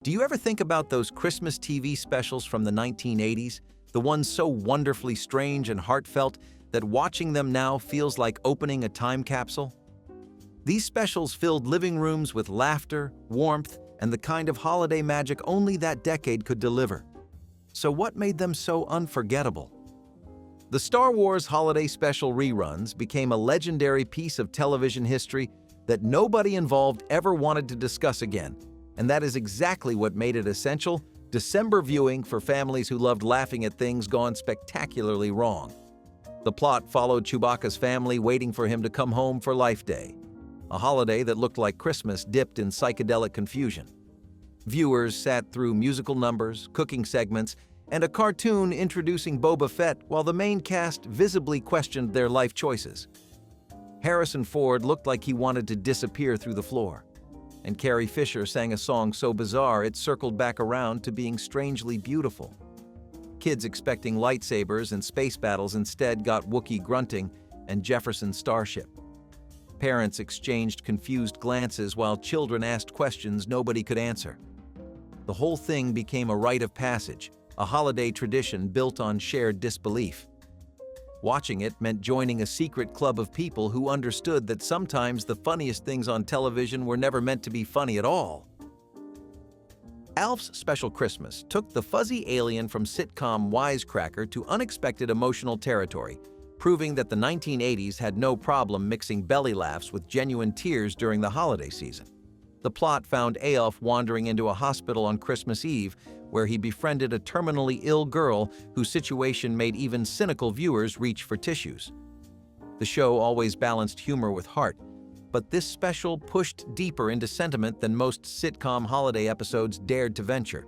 Do you ever think about those Christmas TV specials from the 1980s, the ones so wonderfully strange and heartfelt that watching them now feels like opening a time capsule? These specials filled living rooms with laughter, warmth, and the kind of holiday magic only that decade could deliver. So what made them so unforgettable? The Star Wars Holiday Special reruns became a legendary piece of television history that nobody involved ever wanted to discuss again, and that is exactly what made it essential December viewing for families who loved laughing at things gone spectacularly wrong. The plot followed Chewbacca's family waiting for him to come home for Life Day, a holiday that looked like Christmas dipped in psychedelic confusion. Viewers sat through musical numbers, cooking segments, and a cartoon introducing Boba Fett while the main cast visibly questioned their life choices. Harrison Ford looked like he wanted to disappear through the floor, and Carrie Fisher sang a song so bizarre it circled back around to being strangely beautiful. Kids expecting lightsabers and space battles instead got Wookiee grunting and Jefferson Starship. Parents exchanged confused glances while children asked questions nobody could answer. The whole thing became a rite of passage, a holiday tradition built on shared disbelief. Watching it meant joining a secret club of people who understood that sometimes the funniest things on television were never meant to be funny at all. Alf's Special Christmas took the fuzzy alien from sitcom wisecracker to unexpected emotional territory, proving that the 1980s had no problem mixing belly laughs with genuine tears during the holiday season. The plot found Alf wandering into a hospital on Christmas Eve, where he befriended a terminally ill girl whose situation made even cynical viewers reach for tissues. The show always balanced humor with heart, but this special pushed deeper into sentiment than most sitcom holiday episodes dared to venture.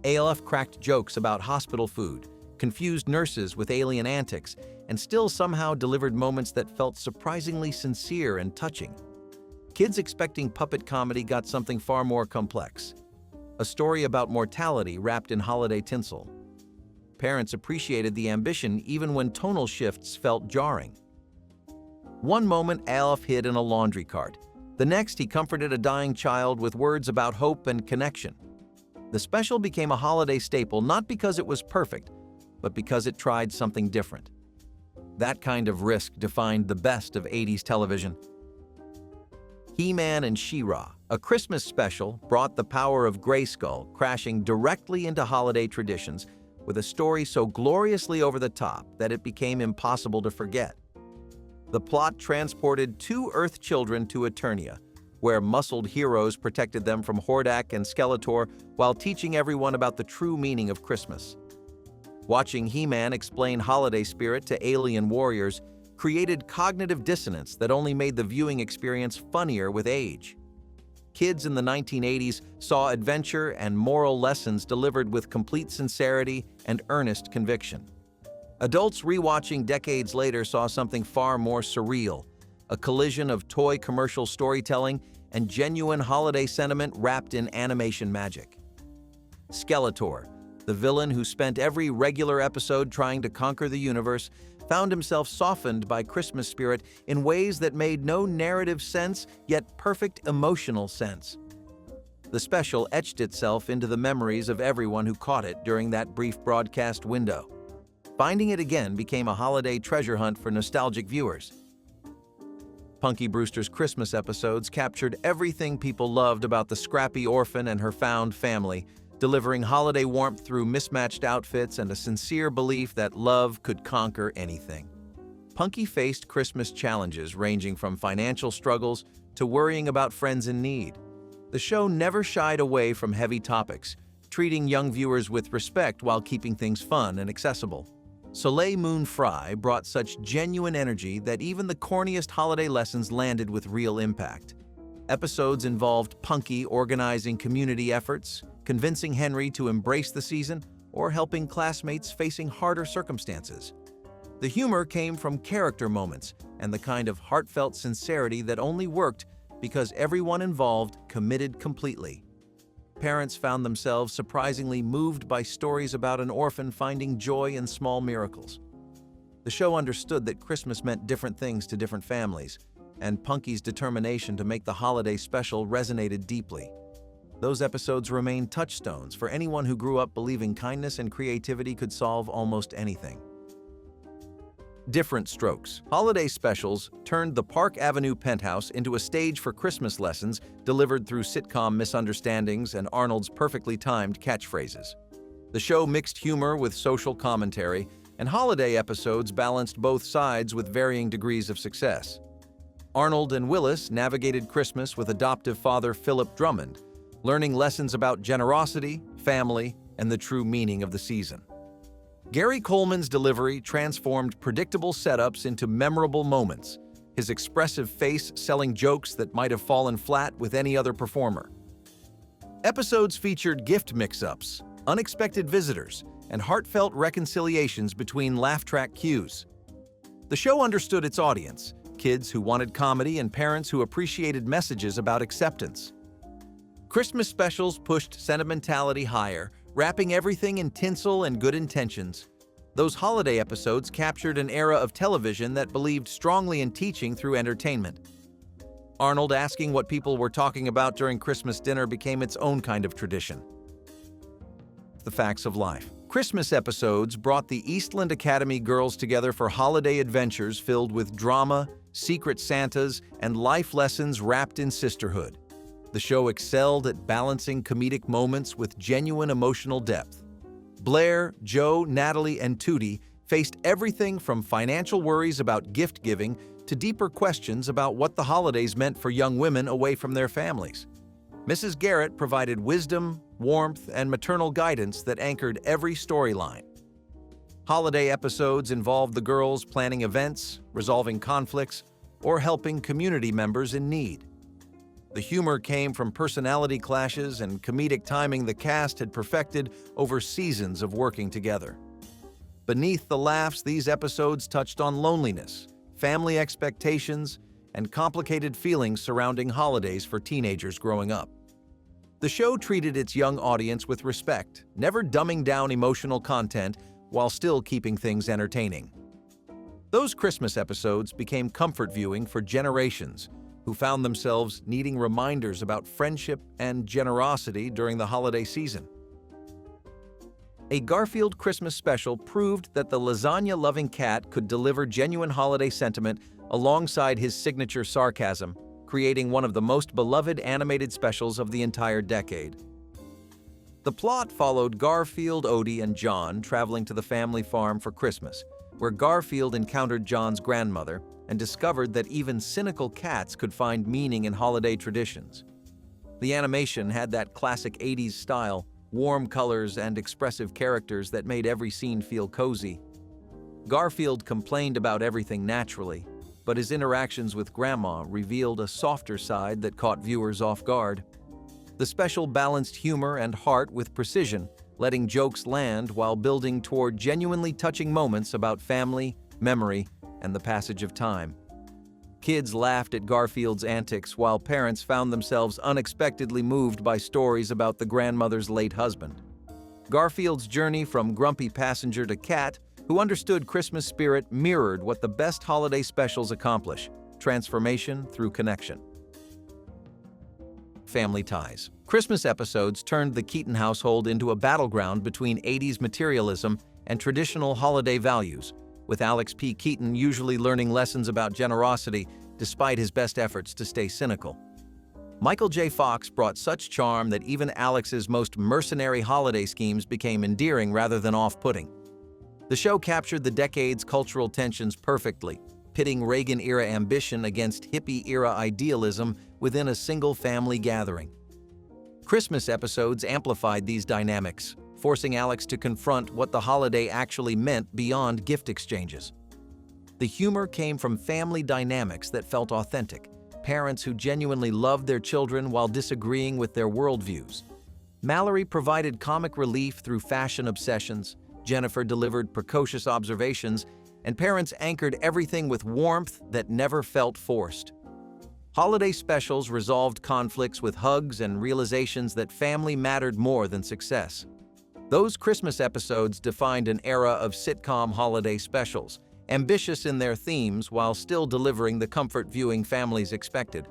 Alf cracked jokes about hospital food, confused nurses with alien antics, and still somehow delivered moments that felt surprisingly sincere and touching. Kids expecting puppet comedy got something far more complex. A story about mortality wrapped in holiday tinsel. Parents appreciated the ambition even when tonal shifts felt jarring. One moment, Alf hid in a laundry cart. The next, he comforted a dying child with words about hope and connection. The special became a holiday staple not because it was perfect, but because it tried something different. That kind of risk defined the best of 80s television. He-Man and She-Ra, a Christmas special, brought the power of Grayskull crashing directly into holiday traditions with a story so gloriously over the top that it became impossible to forget. The plot transported two Earth children to Eternia, where muscled heroes protected them from Hordak and Skeletor while teaching everyone about the true meaning of Christmas. Watching He-Man explain holiday spirit to alien warriors created cognitive dissonance that only made the viewing experience funnier with age. Kids in the 1980s saw adventure and moral lessons delivered with complete sincerity and earnest conviction. Adults rewatching decades later saw something far more surreal, a collision of toy commercial storytelling and genuine holiday sentiment wrapped in animation magic. Skeletor, the villain who spent every regular episode trying to conquer the universe, found himself softened by Christmas spirit in ways that made no narrative sense, yet perfect emotional sense. The special etched itself into the memories of everyone who caught it during that brief broadcast window. Finding it again became a holiday treasure hunt for nostalgic viewers. Punky Brewster's Christmas episodes captured everything people loved about the scrappy orphan and her found family, delivering holiday warmth through mismatched outfits and a sincere belief that love could conquer anything. Punky faced Christmas challenges ranging from financial struggles to worrying about friends in need. The show never shied away from heavy topics, treating young viewers with respect while keeping things fun and accessible. Soleil Moon Frye brought such genuine energy that even the corniest holiday lessons landed with real impact. Episodes involved Punky organizing community efforts, convincing Henry to embrace the season, or helping classmates facing harder circumstances. The humor came from character moments and the kind of heartfelt sincerity that only worked because everyone involved committed completely. Parents found themselves surprisingly moved by stories about an orphan finding joy in small miracles. The show understood that Christmas meant different things to different families, and Punky's determination to make the holiday special resonated deeply. Those episodes remain touchstones for anyone who grew up believing kindness and creativity could solve almost anything. Different strokes. Holiday specials turned the Park Avenue penthouse into a stage for Christmas lessons delivered through sitcom misunderstandings and Arnold's perfectly timed catchphrases. The show mixed humor with social commentary, and holiday episodes balanced both sides with varying degrees of success. Arnold and Willis navigated Christmas with adoptive father Philip Drummond, learning lessons about generosity, family, and the true meaning of the season. Gary Coleman's delivery transformed predictable setups into memorable moments, his expressive face selling jokes that might have fallen flat with any other performer. Episodes featured gift mix-ups, unexpected visitors, and heartfelt reconciliations between laugh track cues. The show understood its audience, kids who wanted comedy and parents who appreciated messages about acceptance. Christmas specials pushed sentimentality higher, wrapping everything in tinsel and good intentions. Those holiday episodes captured an era of television that believed strongly in teaching through entertainment. Arnold asking what people were talking about during Christmas dinner became its own kind of tradition. The facts of life. Christmas episodes brought the Eastland Academy girls together for holiday adventures filled with drama, secret Santas, and life lessons wrapped in sisterhood. The show excelled at balancing comedic moments with genuine emotional depth. Blair, Joe, Natalie, and Tootie faced everything from financial worries about gift giving to deeper questions about what the holidays meant for young women away from their families. Mrs. Garrett provided wisdom, warmth, and maternal guidance that anchored every storyline. Holiday episodes involved the girls planning events, resolving conflicts, or helping community members in need. The humor came from personality clashes and comedic timing the cast had perfected over seasons of working together. Beneath the laughs, these episodes touched on loneliness, family expectations, and complicated feelings surrounding holidays for teenagers growing up. The show treated its young audience with respect, never dumbing down emotional content while still keeping things entertaining. Those Christmas episodes became comfort viewing for generations who found themselves needing reminders about friendship and generosity during the holiday season. A Garfield Christmas special proved that the lasagna-loving cat could deliver genuine holiday sentiment alongside his signature sarcasm, creating one of the most beloved animated specials of the entire decade. The plot followed Garfield, Odie, and John traveling to the family farm for Christmas, where Garfield encountered John's grandmother and discovered that even cynical cats could find meaning in holiday traditions. The animation had that classic 80s style, warm colors and expressive characters that made every scene feel cozy. Garfield complained about everything naturally, but his interactions with Grandma revealed a softer side that caught viewers off guard. The special balanced humor and heart with precision, letting jokes land while building toward genuinely touching moments about family, memory, and the passage of time. Kids laughed at Garfield's antics while parents found themselves unexpectedly moved by stories about the grandmother's late husband. Garfield's journey from grumpy passenger to cat who understood Christmas spirit mirrored what the best holiday specials accomplish: transformation through connection. Family ties. Christmas episodes turned the Keaton household into a battleground between 80s materialism and traditional holiday values, with Alex P. Keaton usually learning lessons about generosity despite his best efforts to stay cynical. Michael J. Fox brought such charm that even Alex's most mercenary holiday schemes became endearing rather than off-putting. The show captured the decade's cultural tensions perfectly, pitting Reagan-era ambition against hippie-era idealism within a single family gathering. Christmas episodes amplified these dynamics, forcing Alex to confront what the holiday actually meant beyond gift exchanges. The humor came from family dynamics that felt authentic, parents who genuinely loved their children while disagreeing with their worldviews. Mallory provided comic relief through fashion obsessions, Jennifer delivered precocious observations, and parents anchored everything with warmth that never felt forced. Holiday specials resolved conflicts with hugs and realizations that family mattered more than success. Those Christmas episodes defined an era of sitcom holiday specials, ambitious in their themes while still delivering the comfort viewing families expected.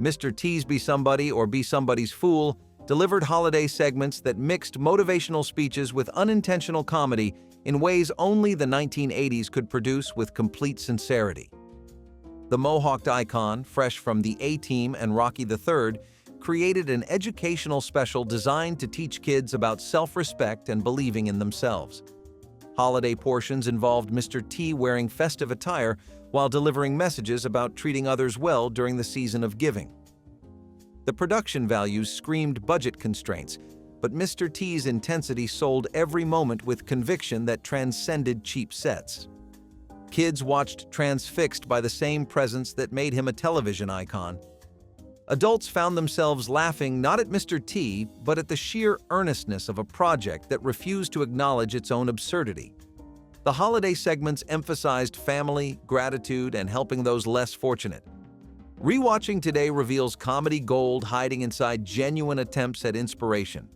Mr. T's Be Somebody or Be Somebody's Fool delivered holiday segments that mixed motivational speeches with unintentional comedy in ways only the 1980s could produce with complete sincerity. The Mohawked icon, fresh from the A-Team and Rocky III, created an educational special designed to teach kids about self-respect and believing in themselves. Holiday portions involved Mr. T wearing festive attire while delivering messages about treating others well during the season of giving. The production values screamed budget constraints, but Mr. T's intensity sold every moment with conviction that transcended cheap sets. Kids watched transfixed by the same presence that made him a television icon. Adults found themselves laughing not at Mr. T, but at the sheer earnestness of a project that refused to acknowledge its own absurdity. The holiday segments emphasized family, gratitude, and helping those less fortunate. Rewatching today reveals comedy gold hiding inside genuine attempts at inspiration.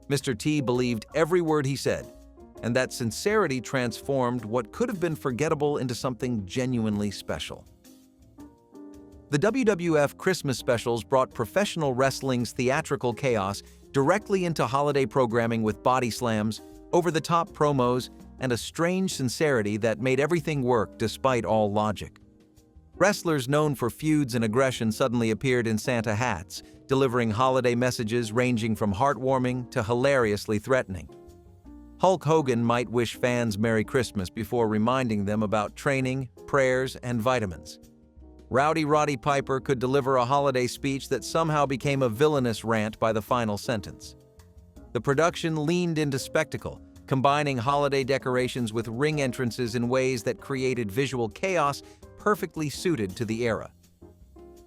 Mr. T believed every word he said, and that sincerity transformed what could have been forgettable into something genuinely special. The WWF Christmas specials brought professional wrestling's theatrical chaos directly into holiday programming with body slams, over-the-top promos, and a strange sincerity that made everything work despite all logic. Wrestlers known for feuds and aggression suddenly appeared in Santa hats, delivering holiday messages ranging from heartwarming to hilariously threatening. Hulk Hogan might wish fans Merry Christmas before reminding them about training, prayers, and vitamins. Rowdy Roddy Piper could deliver a holiday speech that somehow became a villainous rant by the final sentence. The production leaned into spectacle, combining holiday decorations with ring entrances in ways that created visual chaos perfectly suited to the era.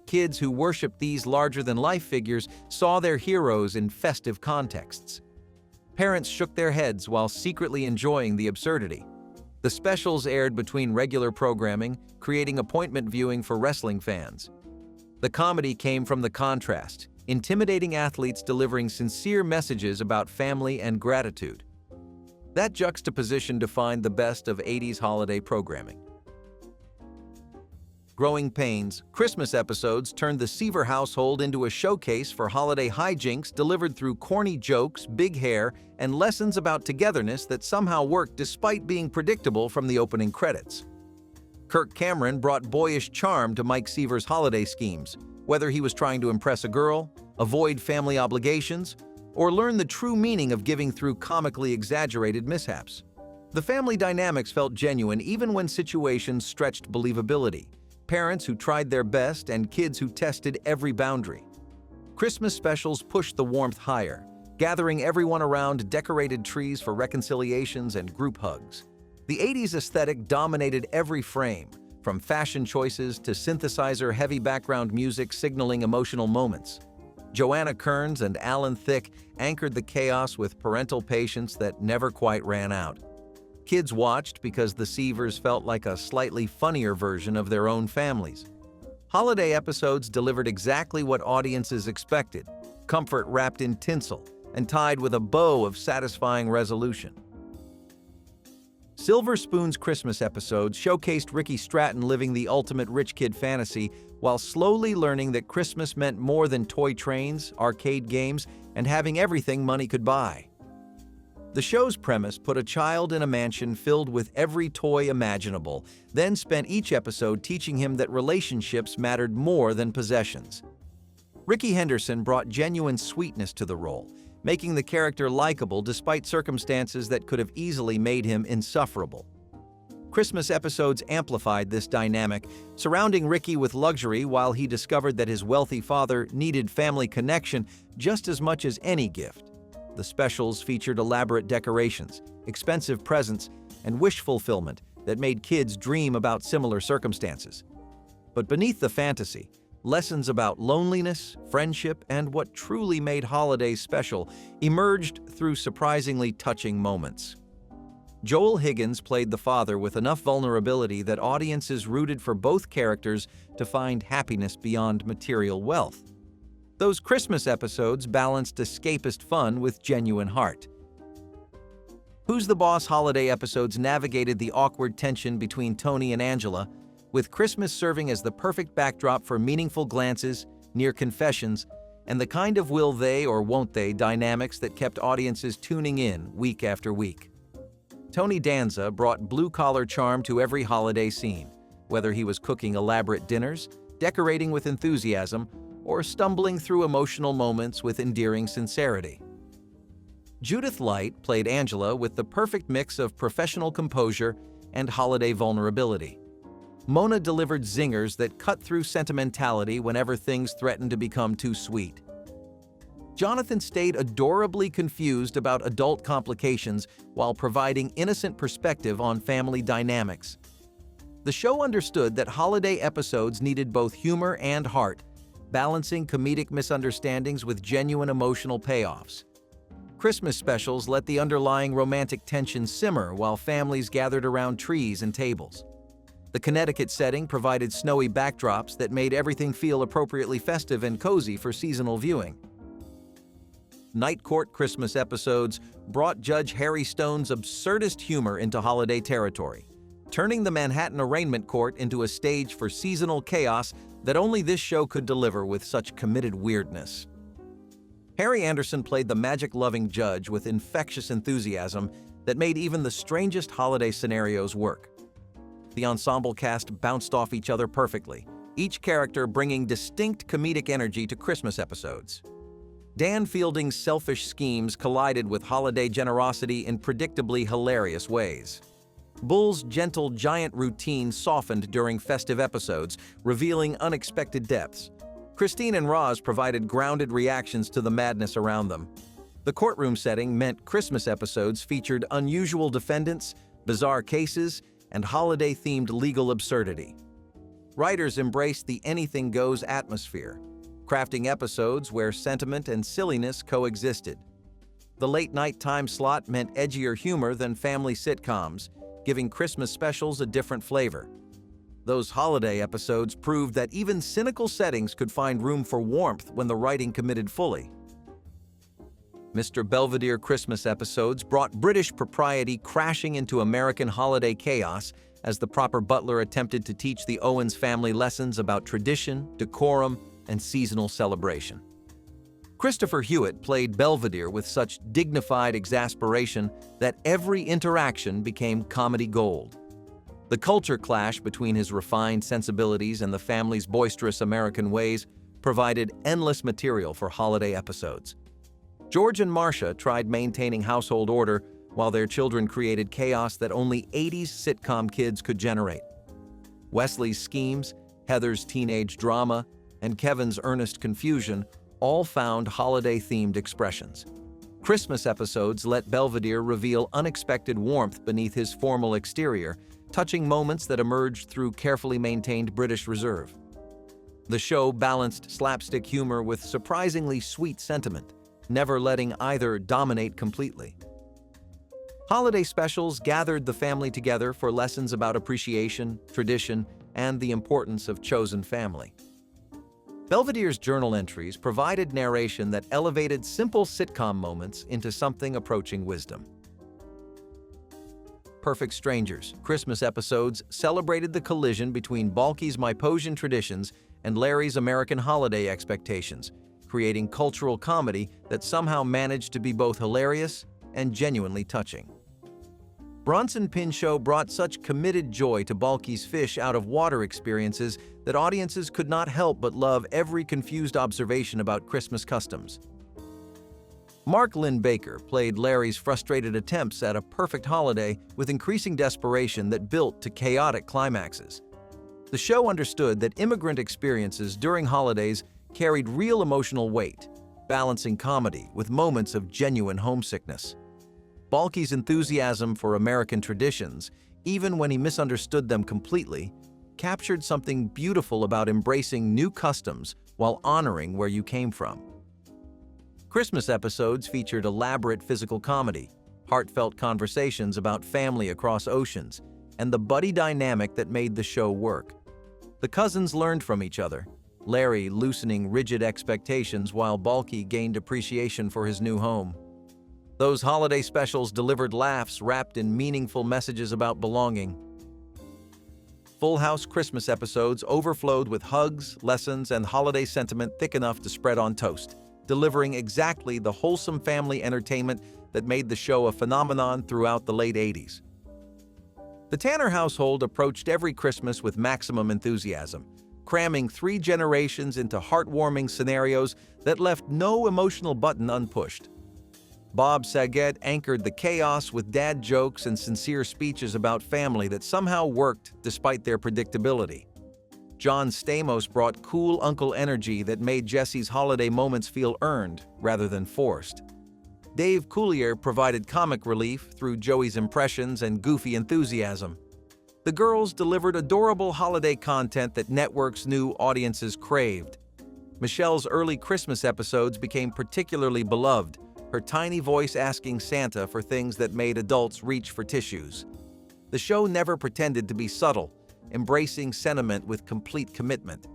Kids who worshipped these larger-than-life figures saw their heroes in festive contexts. Parents shook their heads while secretly enjoying the absurdity. The specials aired between regular programming, creating appointment viewing for wrestling fans. The comedy came from the contrast, intimidating athletes delivering sincere messages about family and gratitude. That juxtaposition defined the best of 80s holiday programming. Growing Pains, Christmas episodes turned the Seaver household into a showcase for holiday hijinks delivered through corny jokes, big hair, and lessons about togetherness that somehow worked despite being predictable from the opening credits. Kirk Cameron brought boyish charm to Mike Seaver's holiday schemes, whether he was trying to impress a girl, avoid family obligations, or learn the true meaning of giving through comically exaggerated mishaps. The family dynamics felt genuine even when situations stretched believability. Parents who tried their best and kids who tested every boundary. Christmas specials pushed the warmth higher, gathering everyone around decorated trees for reconciliations and group hugs. The 80s aesthetic dominated every frame, from fashion choices to synthesizer-heavy background music signaling emotional moments. Joanna Kearns and Alan Thicke anchored the chaos with parental patience that never quite ran out. Kids watched because the Seavers felt like a slightly funnier version of their own families. Holiday episodes delivered exactly what audiences expected, comfort wrapped in tinsel and tied with a bow of satisfying resolution. Silver Spoon's Christmas episodes showcased Ricky Stratton living the ultimate rich kid fantasy while slowly learning that Christmas meant more than toy trains, arcade games, and having everything money could buy. The show's premise put a child in a mansion filled with every toy imaginable, then spent each episode teaching him that relationships mattered more than possessions. Ricky Henderson brought genuine sweetness to the role, making the character likable despite circumstances that could have easily made him insufferable. Christmas episodes amplified this dynamic, surrounding Ricky with luxury while he discovered that his wealthy father needed family connection just as much as any gift. The specials featured elaborate decorations, expensive presents, and wish fulfillment that made kids dream about similar circumstances. But beneath the fantasy, lessons about loneliness, friendship, and what truly made holidays special emerged through surprisingly touching moments. Joel Higgins played the father with enough vulnerability that audiences rooted for both characters to find happiness beyond material wealth. Those Christmas episodes balanced escapist fun with genuine heart. Who's the Boss holiday episodes navigated the awkward tension between Tony and Angela, with Christmas serving as the perfect backdrop for meaningful glances, near confessions, and the kind of will they or won't they dynamics that kept audiences tuning in week after week. Tony Danza brought blue-collar charm to every holiday scene, whether he was cooking elaborate dinners, decorating with enthusiasm, or stumbling through emotional moments with endearing sincerity. Judith Light played Angela with the perfect mix of professional composure and holiday vulnerability. Mona delivered zingers that cut through sentimentality whenever things threatened to become too sweet. Jonathan stayed adorably confused about adult complications while providing innocent perspective on family dynamics. The show understood that holiday episodes needed both humor and heart, balancing comedic misunderstandings with genuine emotional payoffs. Christmas specials let the underlying romantic tension simmer while families gathered around trees and tables. The Connecticut setting provided snowy backdrops that made everything feel appropriately festive and cozy for seasonal viewing. Night Court Christmas episodes brought Judge Harry Stone's absurdist humor into holiday territory, turning the Manhattan arraignment court into a stage for seasonal chaos that only this show could deliver with such committed weirdness. Harry Anderson played the magic-loving judge with infectious enthusiasm that made even the strangest holiday scenarios work. The ensemble cast bounced off each other perfectly, each character bringing distinct comedic energy to Christmas episodes. Dan Fielding's selfish schemes collided with holiday generosity in predictably hilarious ways. Bull's gentle giant routine softened during festive episodes, revealing unexpected depths. Christine and Roz provided grounded reactions to the madness around them. The courtroom setting meant Christmas episodes featured unusual defendants, bizarre cases, and holiday-themed legal absurdity. Writers embraced the anything-goes atmosphere, crafting episodes where sentiment and silliness coexisted. The late-night time slot meant edgier humor than family sitcoms, giving Christmas specials a different flavor. Those holiday episodes proved that even cynical settings could find room for warmth when the writing committed fully. Mr. Belvedere Christmas episodes brought British propriety crashing into American holiday chaos as the proper butler attempted to teach the Owens family lessons about tradition, decorum, and seasonal celebration. Christopher Hewitt played Belvedere with such dignified exasperation that every interaction became comedy gold. The culture clash between his refined sensibilities and the family's boisterous American ways provided endless material for holiday episodes. George and Marcia tried maintaining household order while their children created chaos that only 80s sitcom kids could generate. Wesley's schemes, Heather's teenage drama, and Kevin's earnest confusion all found holiday-themed expressions. Christmas episodes let Belvedere reveal unexpected warmth beneath his formal exterior, touching moments that emerged through carefully maintained British reserve. The show balanced slapstick humor with surprisingly sweet sentiment, never letting either dominate completely. Holiday specials gathered the family together for lessons about appreciation, tradition, and the importance of chosen family. Belvedere's journal entries provided narration that elevated simple sitcom moments into something approaching wisdom. Perfect Strangers Christmas episodes celebrated the collision between Balky's Myposian traditions and Larry's American holiday expectations, creating cultural comedy that somehow managed to be both hilarious and genuinely touching. Bronson Pinchot brought such committed joy to Balky's fish-out-of-water experiences that audiences could not help but love every confused observation about Christmas customs. Mark Lynn Baker played Larry's frustrated attempts at a perfect holiday with increasing desperation that built to chaotic climaxes. The show understood that immigrant experiences during holidays carried real emotional weight, balancing comedy with moments of genuine homesickness. Balky's enthusiasm for American traditions, even when he misunderstood them completely, captured something beautiful about embracing new customs while honoring where you came from. Christmas episodes featured elaborate physical comedy, heartfelt conversations about family across oceans, and the buddy dynamic that made the show work. The cousins learned from each other, Larry loosening rigid expectations while Balky gained appreciation for his new home. Those holiday specials delivered laughs wrapped in meaningful messages about belonging. Full House Christmas episodes overflowed with hugs, lessons, and holiday sentiment thick enough to spread on toast, delivering exactly the wholesome family entertainment that made the show a phenomenon throughout the late 80s. The Tanner household approached every Christmas with maximum enthusiasm, cramming 3 generations into heartwarming scenarios that left no emotional button unpushed. Bob Saget anchored the chaos with dad jokes and sincere speeches about family that somehow worked despite their predictability. John Stamos brought cool uncle energy that made Jesse's holiday moments feel earned rather than forced. Dave Coulier provided comic relief through Joey's impressions and goofy enthusiasm. The girls delivered adorable holiday content that networks knew audiences craved. Michelle's early Christmas episodes became particularly beloved, her tiny voice asking Santa for things that made adults reach for tissues. The show never pretended to be subtle, embracing sentiment with complete commitment.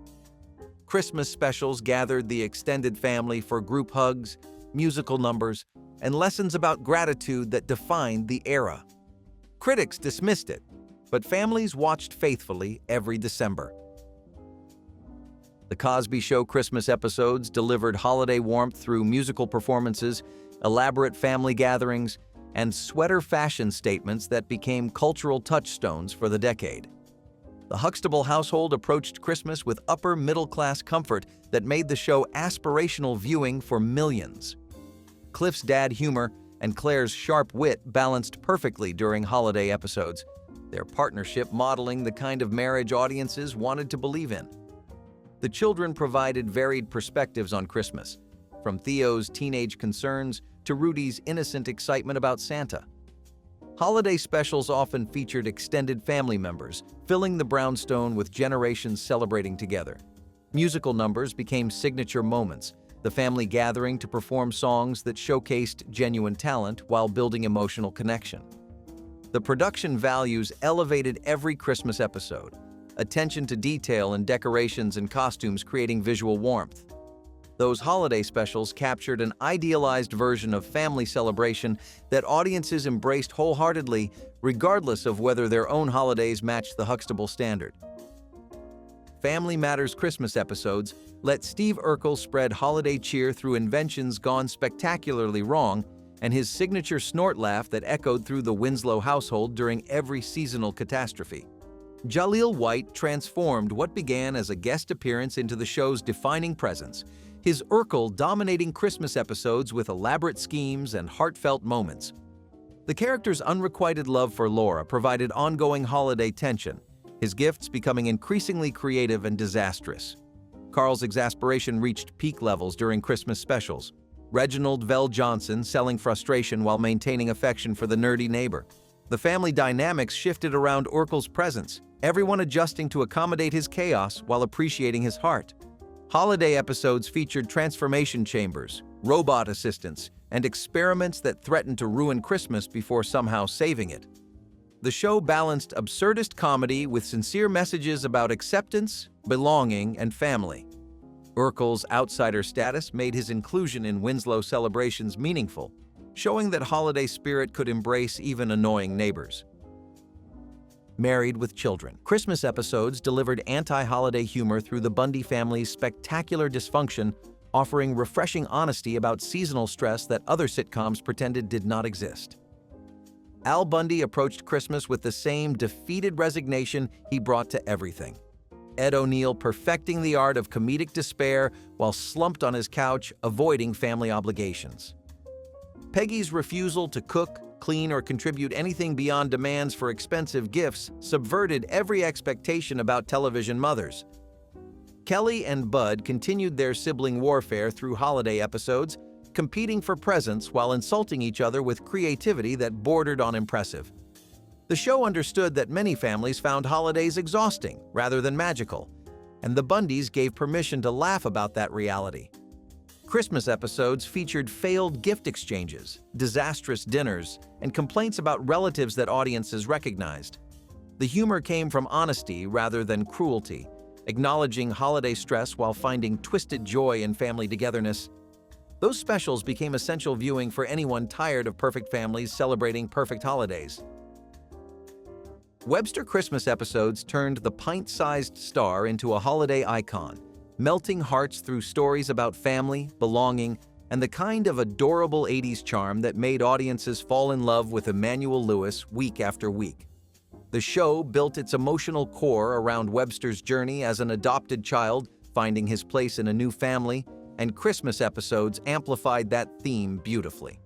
Christmas specials gathered the extended family for group hugs, musical numbers, and lessons about gratitude that defined the era. Critics dismissed it, but families watched faithfully every December. The Cosby Show Christmas episodes delivered holiday warmth through musical performances, elaborate family gatherings, and sweater fashion statements that became cultural touchstones for the decade. The Huxtable household approached Christmas with upper-middle-class comfort that made the show aspirational viewing for millions. Cliff's dad humor and Claire's sharp wit balanced perfectly during holiday episodes, their partnership modeling the kind of marriage audiences wanted to believe in. The children provided varied perspectives on Christmas, from Theo's teenage concerns to Rudy's innocent excitement about Santa. Holiday specials often featured extended family members, filling the brownstone with generations celebrating together. Musical numbers became signature moments, the family gathering to perform songs that showcased genuine talent while building emotional connection. The production values elevated every Christmas episode, attention to detail in decorations and costumes creating visual warmth. Those holiday specials captured an idealized version of family celebration that audiences embraced wholeheartedly, regardless of whether their own holidays matched the Huxtable standard. Family Matters Christmas episodes let Steve Urkel spread holiday cheer through inventions gone spectacularly wrong and his signature snort laugh that echoed through the Winslow household during every seasonal catastrophe. Jaleel White transformed what began as a guest appearance into the show's defining presence, his Urkel dominating Christmas episodes with elaborate schemes and heartfelt moments. The character's unrequited love for Laura provided ongoing holiday tension, his gifts becoming increasingly creative and disastrous. Carl's exasperation reached peak levels during Christmas specials. Reginald Vell Johnson selling frustration while maintaining affection for the nerdy neighbor. The family dynamics shifted around Urkel's presence, everyone adjusting to accommodate his chaos while appreciating his heart. Holiday episodes featured transformation chambers, robot assistants, and experiments that threatened to ruin Christmas before somehow saving it. The show balanced absurdist comedy with sincere messages about acceptance, belonging, and family. Urkel's outsider status made his inclusion in Winslow celebrations meaningful, showing that holiday spirit could embrace even annoying neighbors. Married with Children. Christmas episodes delivered anti-holiday humor through the Bundy family's spectacular dysfunction, offering refreshing honesty about seasonal stress that other sitcoms pretended did not exist. Al Bundy approached Christmas with the same defeated resignation he brought to everything. Ed O'Neill perfecting the art of comedic despair while slumped on his couch, avoiding family obligations. Peggy's refusal to cook, clean, or contribute anything beyond demands for expensive gifts subverted every expectation about television mothers. Kelly and Bud continued their sibling warfare through holiday episodes, competing for presents while insulting each other with creativity that bordered on impressive. The show understood that many families found holidays exhausting rather than magical, and the Bundys gave permission to laugh about that reality. Christmas episodes featured failed gift exchanges, disastrous dinners, and complaints about relatives that audiences recognized. The humor came from honesty rather than cruelty, acknowledging holiday stress while finding twisted joy in family togetherness. Those specials became essential viewing for anyone tired of perfect families celebrating perfect holidays. Webster Christmas episodes turned the pint-sized star into a holiday icon, melting hearts through stories about family, belonging, and the kind of adorable 80s charm that made audiences fall in love with Emmanuel Lewis week after week. The show built its emotional core around Webster's journey as an adopted child, finding his place in a new family, and Christmas episodes amplified that theme beautifully.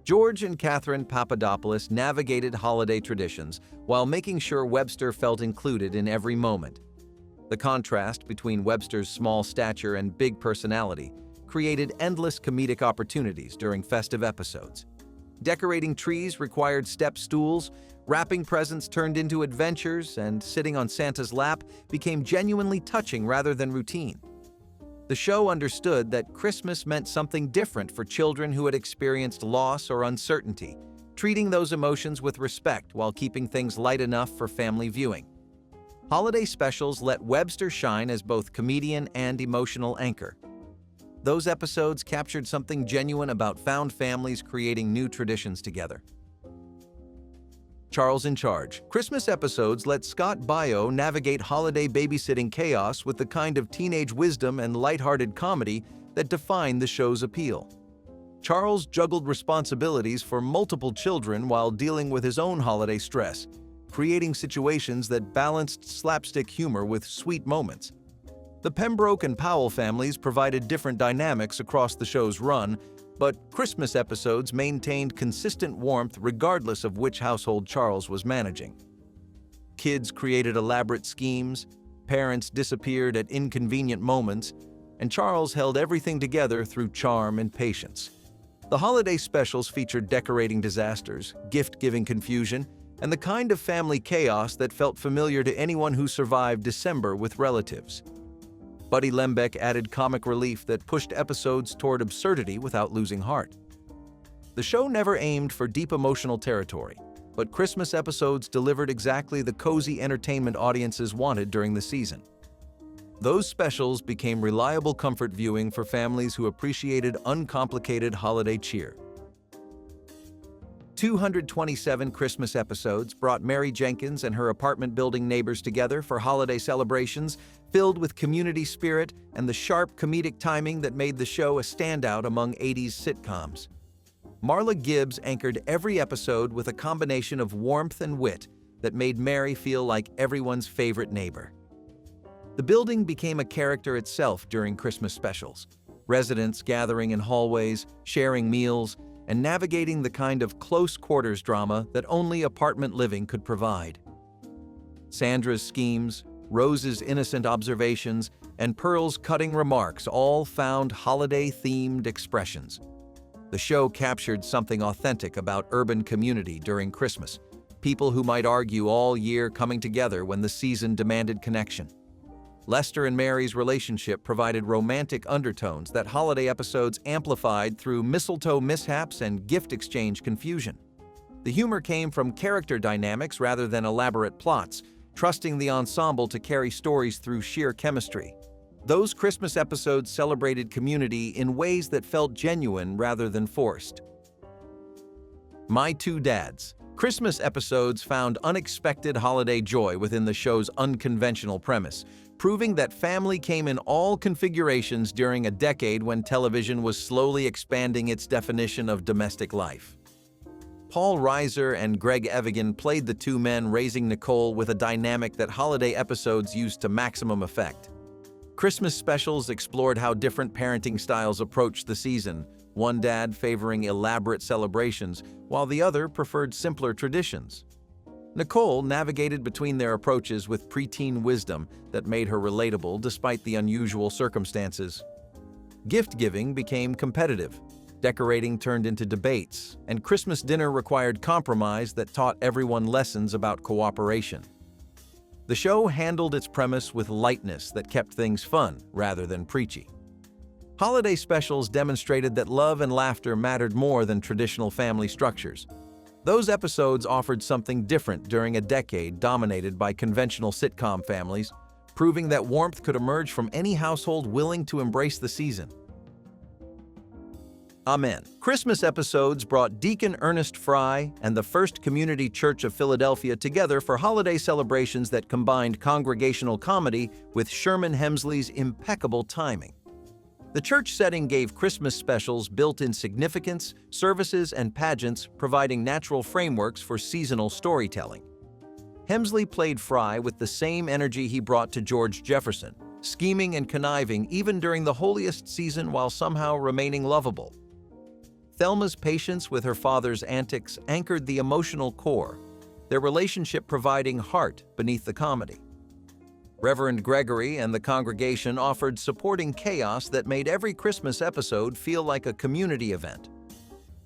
George and Catherine Papadopoulos navigated holiday traditions while making sure Webster felt included in every moment. The contrast between Webster's small stature and big personality created endless comedic opportunities during festive episodes. Decorating trees required step stools, wrapping presents turned into adventures, and sitting on Santa's lap became genuinely touching rather than routine. The show understood that Christmas meant something different for children who had experienced loss or uncertainty, treating those emotions with respect while keeping things light enough for family viewing. Holiday specials let Webster shine as both comedian and emotional anchor. Those episodes captured something genuine about found families creating new traditions together. Charles in Charge. Christmas episodes let Scott Baio navigate holiday babysitting chaos with the kind of teenage wisdom and lighthearted comedy that defined the show's appeal. Charles juggled responsibilities for multiple children while dealing with his own holiday stress, creating situations that balanced slapstick humor with sweet moments. The Pembroke and Powell families provided different dynamics across the show's run, but Christmas episodes maintained consistent warmth regardless of which household Charles was managing. Kids created elaborate schemes, parents disappeared at inconvenient moments, and Charles held everything together through charm and patience. The holiday specials featured decorating disasters, gift-giving confusion, and the kind of family chaos that felt familiar to anyone who survived December with relatives. Buddy Lembeck added comic relief that pushed episodes toward absurdity without losing heart. The show never aimed for deep emotional territory, but Christmas episodes delivered exactly the cozy entertainment audiences wanted during the season. Those specials became reliable comfort viewing for families who appreciated uncomplicated holiday cheer. 227 Christmas episodes brought Mary Jenkins and her apartment-building neighbors together for holiday celebrations filled with community spirit and the sharp comedic timing that made the show a standout among 80s sitcoms. Marla Gibbs anchored every episode with a combination of warmth and wit that made Mary feel like everyone's favorite neighbor. The building became a character itself during Christmas specials, residents gathering in hallways, sharing meals, and navigating the kind of close-quarters drama that only apartment living could provide. Sandra's schemes, Rose's innocent observations, and Pearl's cutting remarks all found holiday-themed expressions. The show captured something authentic about urban community during Christmas, people who might argue all year coming together when the season demanded connection. Lester and Mary's relationship provided romantic undertones that holiday episodes amplified through mistletoe mishaps and gift exchange confusion. The humor came from character dynamics rather than elaborate plots, trusting the ensemble to carry stories through sheer chemistry. Those Christmas episodes celebrated community in ways that felt genuine rather than forced. My Two Dads. Christmas episodes found unexpected holiday joy within the show's unconventional premise, proving that family came in all configurations during a decade when television was slowly expanding its definition of domestic life. Paul Reiser and Greg Evigan played the two men raising Nicole with a dynamic that holiday episodes used to maximum effect. Christmas specials explored how different parenting styles approached the season, one dad favoring elaborate celebrations, while the other preferred simpler traditions. Nicole navigated between their approaches with preteen wisdom that made her relatable despite the unusual circumstances. Gift-giving became competitive, decorating turned into debates, and Christmas dinner required compromise that taught everyone lessons about cooperation. The show handled its premise with lightness that kept things fun rather than preachy. Holiday specials demonstrated that love and laughter mattered more than traditional family structures. Those episodes offered something different during a decade dominated by conventional sitcom families, proving that warmth could emerge from any household willing to embrace the season. Amen. Christmas episodes brought Deacon Ernest Fry and the First Community Church of Philadelphia together for holiday celebrations that combined congregational comedy with Sherman Hemsley's impeccable timing. The church setting gave Christmas specials built-in significance, services, and pageants, providing natural frameworks for seasonal storytelling. Hemsley played Fry with the same energy he brought to George Jefferson, scheming and conniving even during the holiest season while somehow remaining lovable. Thelma's patience with her father's antics anchored the emotional core, their relationship providing heart beneath the comedy. Reverend Gregory and the congregation offered supporting chaos that made every Christmas episode feel like a community event.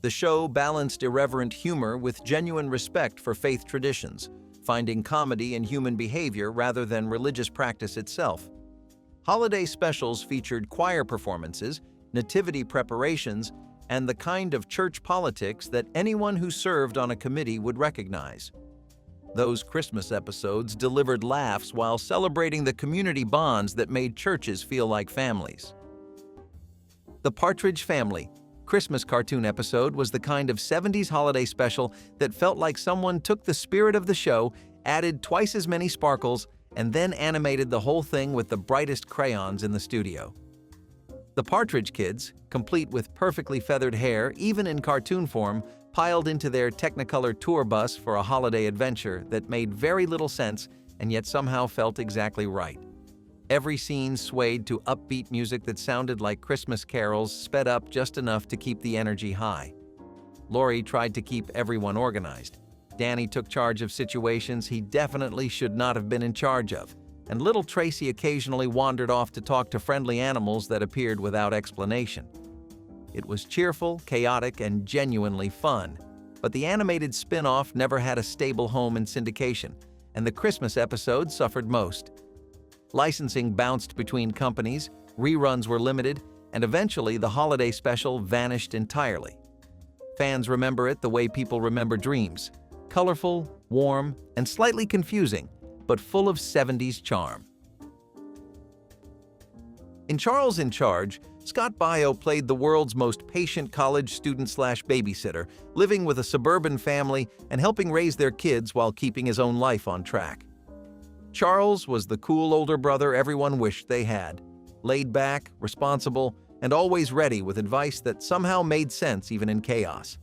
The show balanced irreverent humor with genuine respect for faith traditions, finding comedy in human behavior rather than religious practice itself. Holiday specials featured choir performances, nativity preparations, and the kind of church politics that anyone who served on a committee would recognize. Those Christmas episodes delivered laughs while celebrating the community bonds that made churches feel like families. The Partridge Family Christmas cartoon episode was the kind of 70s holiday special that felt like someone took the spirit of the show, added twice as many sparkles, and then animated the whole thing with the brightest crayons in the studio. The Partridge Kids, complete with perfectly feathered hair, even in cartoon form, piled into their Technicolor tour bus for a holiday adventure that made very little sense and yet somehow felt exactly right. Every scene swayed to upbeat music that sounded like Christmas carols, sped up just enough to keep the energy high. Laurie tried to keep everyone organized. Danny took charge of situations he definitely should not have been in charge of, and little Tracy occasionally wandered off to talk to friendly animals that appeared without explanation. It was cheerful, chaotic, and genuinely fun, but the animated spin-off never had a stable home in syndication, and the Christmas episode suffered most. Licensing bounced between companies, reruns were limited, and eventually the holiday special vanished entirely. Fans remember it the way people remember dreams: colorful, warm, and slightly confusing, but full of 70s charm. In Charles in Charge, Scott Baio played the world's most patient college student/babysitter, living with a suburban family and helping raise their kids while keeping his own life on track. Charles was the cool older brother everyone wished they had, laid back, responsible, and always ready with advice that somehow made sense even in chaos.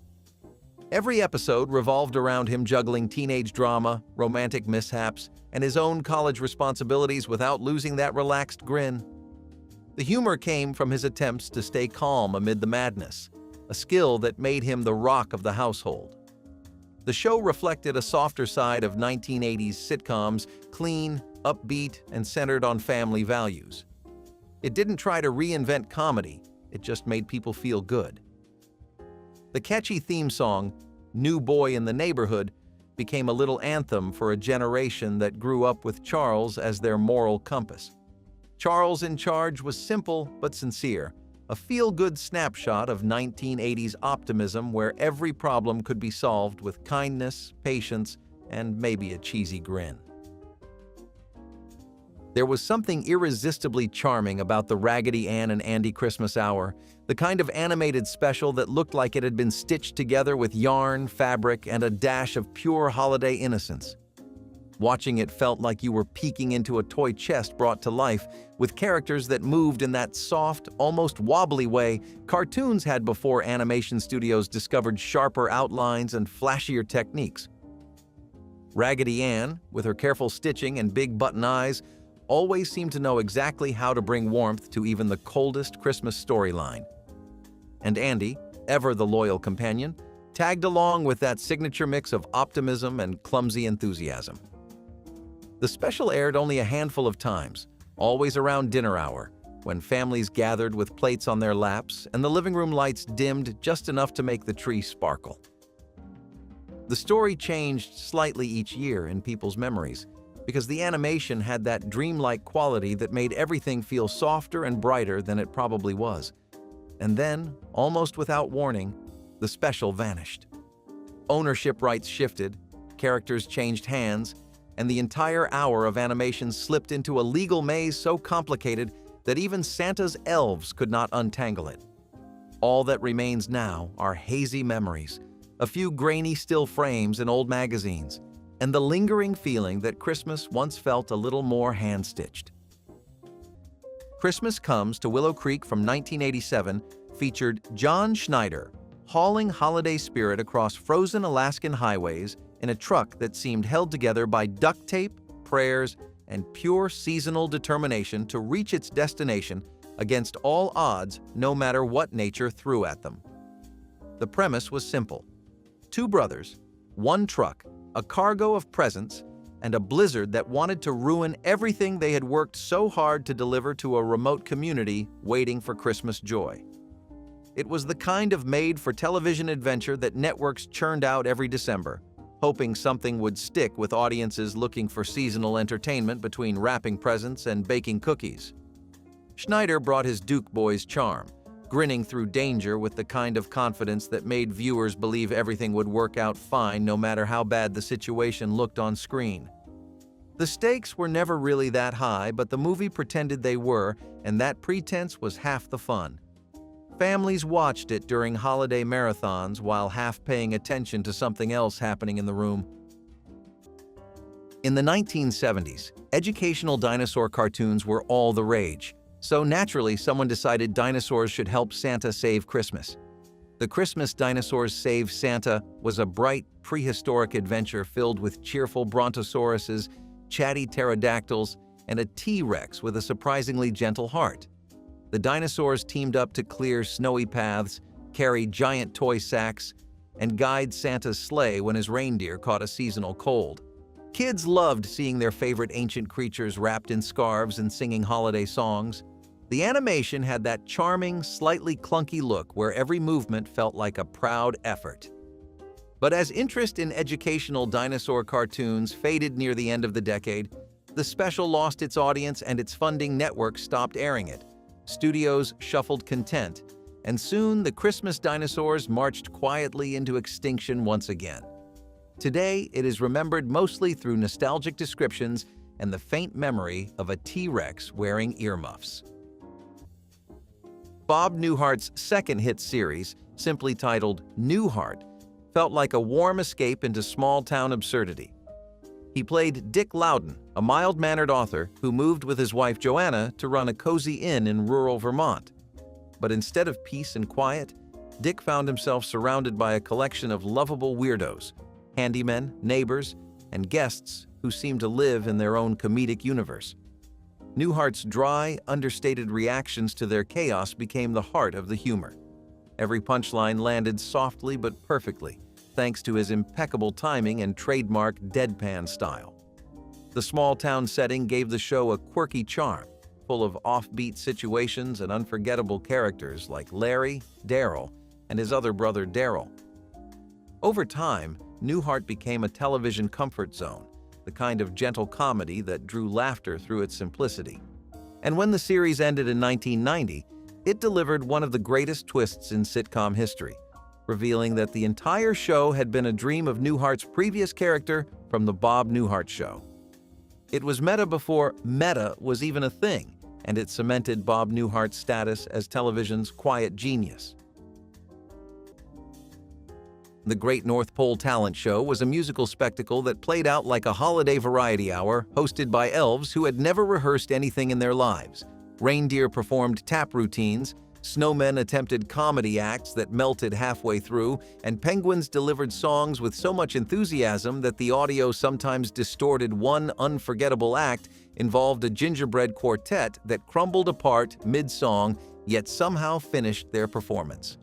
Every episode revolved around him juggling teenage drama, romantic mishaps, and his own college responsibilities without losing that relaxed grin. The humor came from his attempts to stay calm amid the madness, a skill that made him the rock of the household. The show reflected a softer side of 1980s sitcoms, clean, upbeat, and centered on family values. It didn't try to reinvent comedy, it just made people feel good. The catchy theme song, "New Boy in the Neighborhood," became a little anthem for a generation that grew up with Charles as their moral compass. Charles in Charge was simple but sincere, a feel-good snapshot of 1980s optimism where every problem could be solved with kindness, patience, and maybe a cheesy grin. There was something irresistibly charming about the Raggedy Ann and Andy Christmas Hour, the kind of animated special that looked like it had been stitched together with yarn, fabric, and a dash of pure holiday innocence. Watching it felt like you were peeking into a toy chest brought to life, with characters that moved in that soft, almost wobbly way cartoons had before animation studios discovered sharper outlines and flashier techniques. Raggedy Ann, with her careful stitching and big button eyes, always seemed to know exactly how to bring warmth to even the coldest Christmas storyline. And Andy, ever the loyal companion, tagged along with that signature mix of optimism and clumsy enthusiasm. The special aired only a handful of times, always around dinner hour, when families gathered with plates on their laps and the living room lights dimmed just enough to make the tree sparkle. The story changed slightly each year in people's memories, because the animation had that dreamlike quality that made everything feel softer and brighter than it probably was. And then, almost without warning, the special vanished. Ownership rights shifted, characters changed hands, and the entire hour of animation slipped into a legal maze so complicated that even Santa's elves could not untangle it. All that remains now are hazy memories, a few grainy still frames in old magazines, and the lingering feeling that Christmas once felt a little more hand-stitched. Christmas Comes to Willow Creek from 1987 featured John Schneider, hauling holiday spirit across frozen Alaskan highways in a truck that seemed held together by duct tape, prayers, and pure seasonal determination to reach its destination against all odds, no matter what nature threw at them. The premise was simple. Two brothers, one truck, a cargo of presents, and a blizzard that wanted to ruin everything they had worked so hard to deliver to a remote community waiting for Christmas joy. It was the kind of made-for-television adventure that networks churned out every December, hoping something would stick with audiences looking for seasonal entertainment between wrapping presents and baking cookies. Schneider brought his Duke boys charm, grinning through danger with the kind of confidence that made viewers believe everything would work out fine no matter how bad the situation looked on screen. The stakes were never really that high, but the movie pretended they were, and that pretense was half the fun. Families watched it during holiday marathons while half paying attention to something else happening in the room. In the 1970s, educational dinosaur cartoons were all the rage. So naturally, someone decided dinosaurs should help Santa save Christmas. The Christmas Dinosaurs Save Santa was a bright, prehistoric adventure filled with cheerful brontosauruses, chatty pterodactyls, and a T-Rex with a surprisingly gentle heart. The dinosaurs teamed up to clear snowy paths, carry giant toy sacks, and guide Santa's sleigh when his reindeer caught a seasonal cold. Kids loved seeing their favorite ancient creatures wrapped in scarves and singing holiday songs. The animation had that charming, slightly clunky look where every movement felt like a proud effort. But as interest in educational dinosaur cartoons faded near the end of the decade, the special lost its audience and its funding network stopped airing it. Studios shuffled content, and soon the Christmas dinosaurs marched quietly into extinction once again. Today, it is remembered mostly through nostalgic descriptions and the faint memory of a T-Rex wearing earmuffs. Bob Newhart's second hit series, simply titled Newhart, felt like a warm escape into small-town absurdity. He played Dick Loudon, a mild-mannered author who moved with his wife Joanna to run a cozy inn in rural Vermont. But instead of peace and quiet, Dick found himself surrounded by a collection of lovable weirdos, handymen, neighbors, and guests who seemed to live in their own comedic universe. Newhart's dry, understated reactions to their chaos became the heart of the humor. Every punchline landed softly but perfectly, thanks to his impeccable timing and trademark deadpan style. The small-town setting gave the show a quirky charm, full of offbeat situations and unforgettable characters like Larry, Daryl, and his other brother Daryl. Over time, Newhart became a television comfort zone, the kind of gentle comedy that drew laughter through its simplicity. And when the series ended in 1990, it delivered one of the greatest twists in sitcom history, revealing that the entire show had been a dream of Newhart's previous character from The Bob Newhart Show. It was meta before meta was even a thing, and it cemented Bob Newhart's status as television's quiet genius. The Great North Pole Talent Show was a musical spectacle that played out like a holiday variety hour hosted by elves who had never rehearsed anything in their lives. Reindeer performed tap routines, snowmen attempted comedy acts that melted halfway through, and penguins delivered songs with so much enthusiasm that the audio sometimes distorted. One unforgettable act involved a gingerbread quartet that crumbled apart mid-song, yet somehow finished their performance.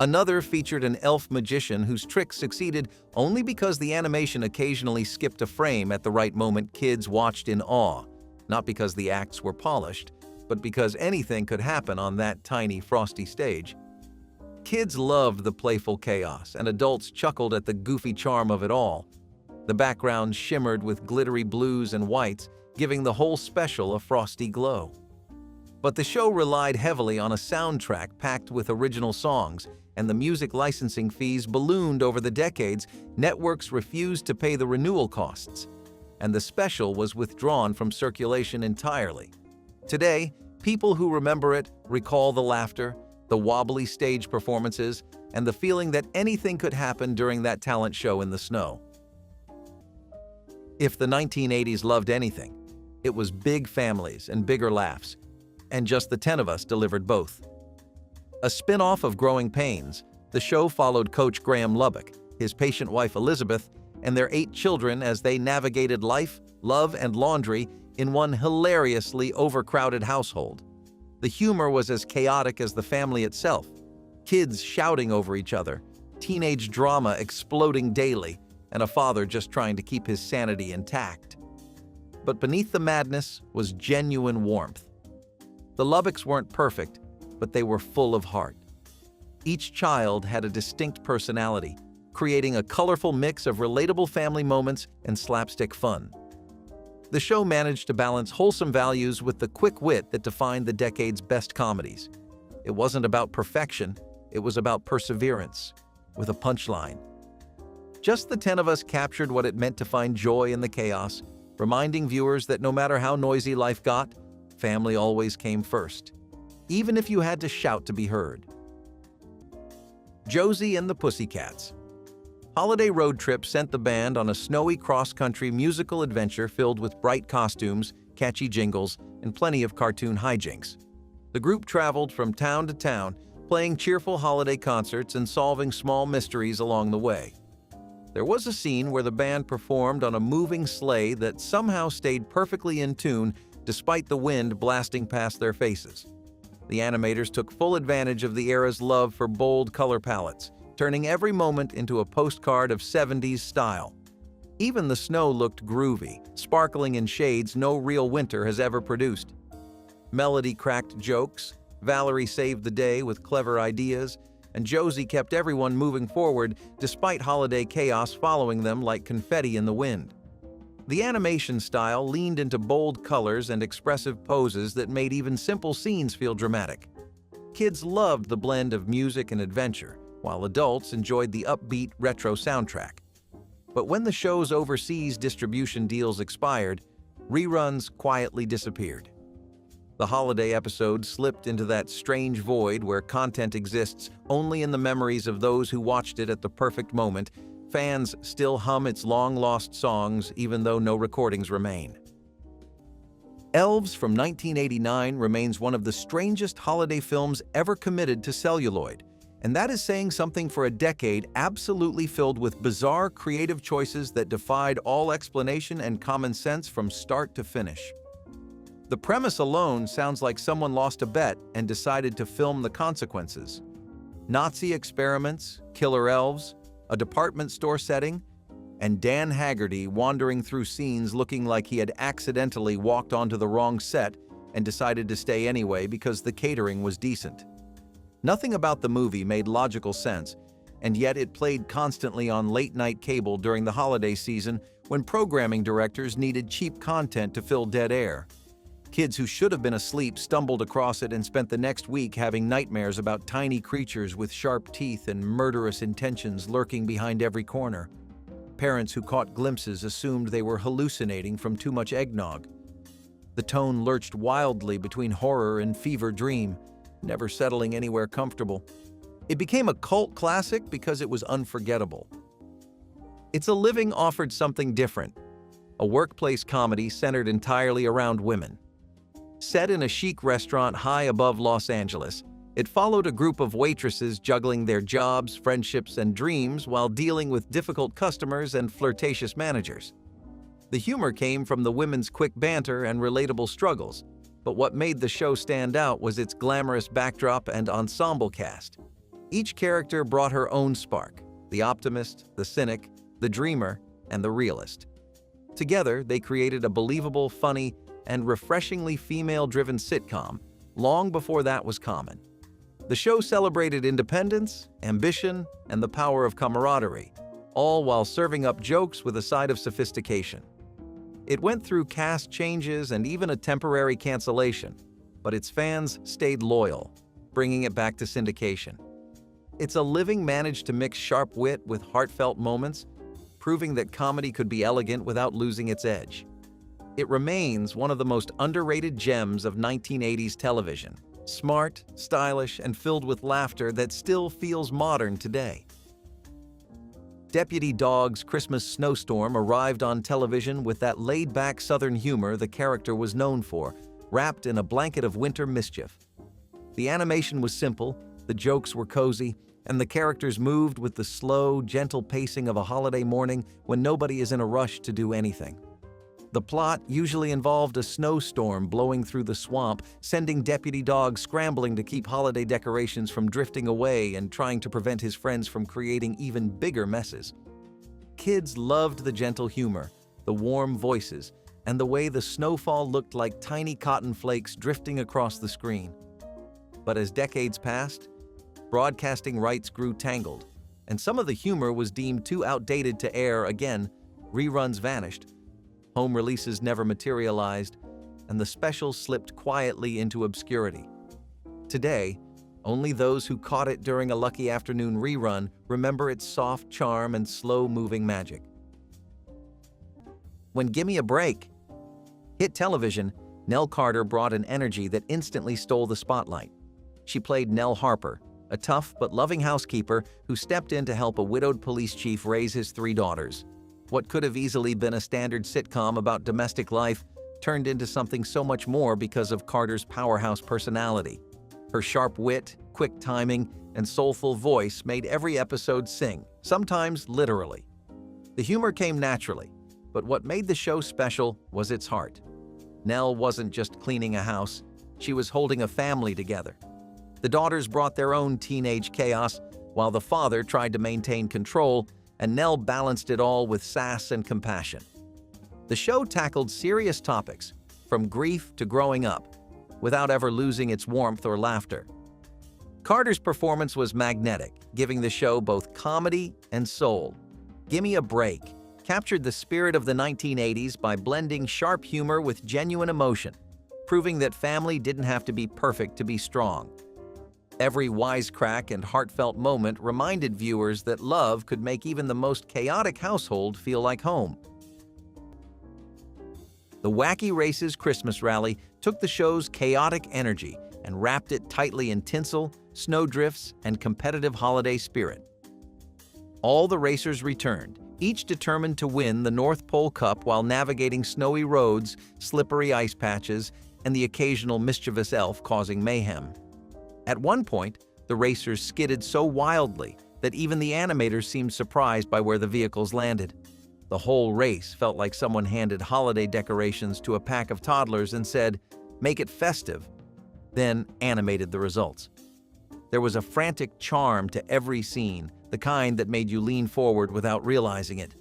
Another featured an elf magician whose trick succeeded only because the animation occasionally skipped a frame at the right moment. Kids watched in awe, not because the acts were polished, but because anything could happen on that tiny, frosty stage. Kids loved the playful chaos, and adults chuckled at the goofy charm of it all. The background shimmered with glittery blues and whites, giving the whole special a frosty glow. But the show relied heavily on a soundtrack packed with original songs, and the music licensing fees ballooned over the decades. Networks refused to pay the renewal costs, and the special was withdrawn from circulation entirely. Today, people who remember it recall the laughter, the wobbly stage performances, and the feeling that anything could happen during that talent show in the snow. If the 1980s loved anything, it was big families and bigger laughs, and Just the 10 of Us delivered both. A spin-off of Growing Pains, the show followed Coach Graham Lubbock, his patient wife Elizabeth, and their 8 children as they navigated life, love, and laundry in one hilariously overcrowded household. The humor was as chaotic as the family itself. Kids shouting over each other, teenage drama exploding daily, and a father just trying to keep his sanity intact. But beneath the madness was genuine warmth. The Lubbocks weren't perfect, but they were full of heart. Each child had a distinct personality, creating a colorful mix of relatable family moments and slapstick fun. The show managed to balance wholesome values with the quick wit that defined the decade's best comedies. It wasn't about perfection, it was about perseverance, with a punchline. Just the 10 of Us captured what it meant to find joy in the chaos, reminding viewers that no matter how noisy life got, family always came first, even if you had to shout to be heard. Josie and the Pussycats. Holiday Road Trip sent the band on a snowy cross-country musical adventure filled with bright costumes, catchy jingles, and plenty of cartoon hijinks. The group traveled from town to town, playing cheerful holiday concerts and solving small mysteries along the way. There was a scene where the band performed on a moving sleigh that somehow stayed perfectly in tune despite the wind blasting past their faces. The animators took full advantage of the era's love for bold color palettes, turning every moment into a postcard of 70s style. Even the snow looked groovy, sparkling in shades no real winter has ever produced. Melody cracked jokes, Valerie saved the day with clever ideas, and Josie kept everyone moving forward despite holiday chaos following them like confetti in the wind. The animation style leaned into bold colors and expressive poses that made even simple scenes feel dramatic. Kids loved the blend of music and adventure, while adults enjoyed the upbeat retro soundtrack. But when the show's overseas distribution deals expired, reruns quietly disappeared. The holiday episode slipped into that strange void where content exists only in the memories of those who watched it at the perfect moment. Fans still hum its long-lost songs even though no recordings remain. Elves from 1989 remains one of the strangest holiday films ever committed to celluloid. And that is saying something for a decade absolutely filled with bizarre creative choices that defied all explanation and common sense from start to finish. The premise alone sounds like someone lost a bet and decided to film the consequences. Nazi experiments, killer elves, a department store setting, and Dan Haggerty wandering through scenes looking like he had accidentally walked onto the wrong set and decided to stay anyway because the catering was decent. Nothing about the movie made logical sense, and yet it played constantly on late-night cable during the holiday season when programming directors needed cheap content to fill dead air. Kids who should have been asleep stumbled across it and spent the next week having nightmares about tiny creatures with sharp teeth and murderous intentions lurking behind every corner. Parents who caught glimpses assumed they were hallucinating from too much eggnog. The tone lurched wildly between horror and fever dream, never settling anywhere comfortable. It became a cult classic because it was unforgettable. It's a Living offered something different, a workplace comedy centered entirely around women. Set in a chic restaurant high above Los Angeles, it followed a group of waitresses juggling their jobs, friendships, and dreams while dealing with difficult customers and flirtatious managers. The humor came from the women's quick banter and relatable struggles, but what made the show stand out was its glamorous backdrop and ensemble cast. Each character brought her own spark: the optimist, the cynic, the dreamer, and the realist. Together, they created a believable, funny, and refreshingly female-driven sitcom long before that was common. The show celebrated independence, ambition, and the power of camaraderie, all while serving up jokes with a side of sophistication. It went through cast changes and even a temporary cancellation, but its fans stayed loyal, bringing it back to syndication. It's a Living managed to mix sharp wit with heartfelt moments, proving that comedy could be elegant without losing its edge. It remains one of the most underrated gems of 1980s television, Smart, stylish, and filled with laughter that still feels modern today. Deputy Dog's Christmas Snowstorm arrived on television with that laid-back Southern humor the character was known for, wrapped in a blanket of winter mischief. The animation was simple, the jokes were cozy, and the characters moved with the slow, gentle pacing of a holiday morning when nobody is in a rush to do anything. The plot usually involved a snowstorm blowing through the swamp, sending Deputy Dog scrambling to keep holiday decorations from drifting away and trying to prevent his friends from creating even bigger messes. Kids loved the gentle humor, the warm voices, and the way the snowfall looked like tiny cotton flakes drifting across the screen. But as decades passed, broadcasting rights grew tangled, and some of the humor was deemed too outdated to air again. Reruns vanished, home releases never materialized, and the special slipped quietly into obscurity. Today, only those who caught it during a lucky afternoon rerun remember its soft charm and slow-moving magic. When Gimme a Break hit television, Nell Carter brought an energy that instantly stole the spotlight. She played Nell Harper, a tough but loving housekeeper who stepped in to help a widowed police chief raise his 3 daughters. What could have easily been a standard sitcom about domestic life turned into something so much more because of Carter's powerhouse personality. Her sharp wit, quick timing, and soulful voice made every episode sing, sometimes literally. The humor came naturally, but what made the show special was its heart. Nell wasn't just cleaning a house, she was holding a family together. The daughters brought their own teenage chaos, while the father tried to maintain control, and Nell balanced it all with sass and compassion. The show tackled serious topics, from grief to growing up, without ever losing its warmth or laughter. Carter's performance was magnetic, giving the show both comedy and soul. Gimme a Break captured the spirit of the 1980s by blending sharp humor with genuine emotion, proving that family didn't have to be perfect to be strong. Every wisecrack and heartfelt moment reminded viewers that love could make even the most chaotic household feel like home. The Wacky Races Christmas Rally took the show's chaotic energy and wrapped it tightly in tinsel, snowdrifts, and competitive holiday spirit. All the racers returned, each determined to win the North Pole Cup while navigating snowy roads, slippery ice patches, and the occasional mischievous elf causing mayhem. At one point, the racers skidded so wildly that even the animators seemed surprised by where the vehicles landed. The whole race felt like someone handed holiday decorations to a pack of toddlers and said, "Make it festive," then animated the results. There was a frantic charm to every scene, the kind that made you lean forward without realizing it.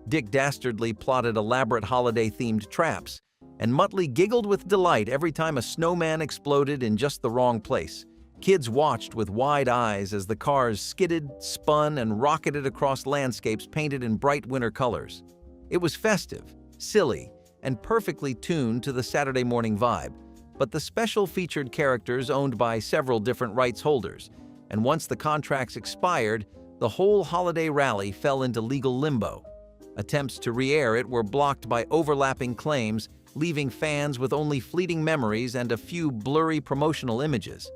Dick dastardly plotted elaborate holiday-themed traps, and Muttley giggled with delight every time a snowman exploded in just the wrong place. Kids watched with wide eyes as the cars skidded, spun, and rocketed across landscapes painted in bright winter colors. It was festive, silly, and perfectly tuned to the Saturday morning vibe, but the special featured characters owned by several different rights holders, and once the contracts expired, the whole holiday rally fell into legal limbo. Attempts to re-air it were blocked by overlapping claims, leaving fans with only fleeting memories and a few blurry promotional images.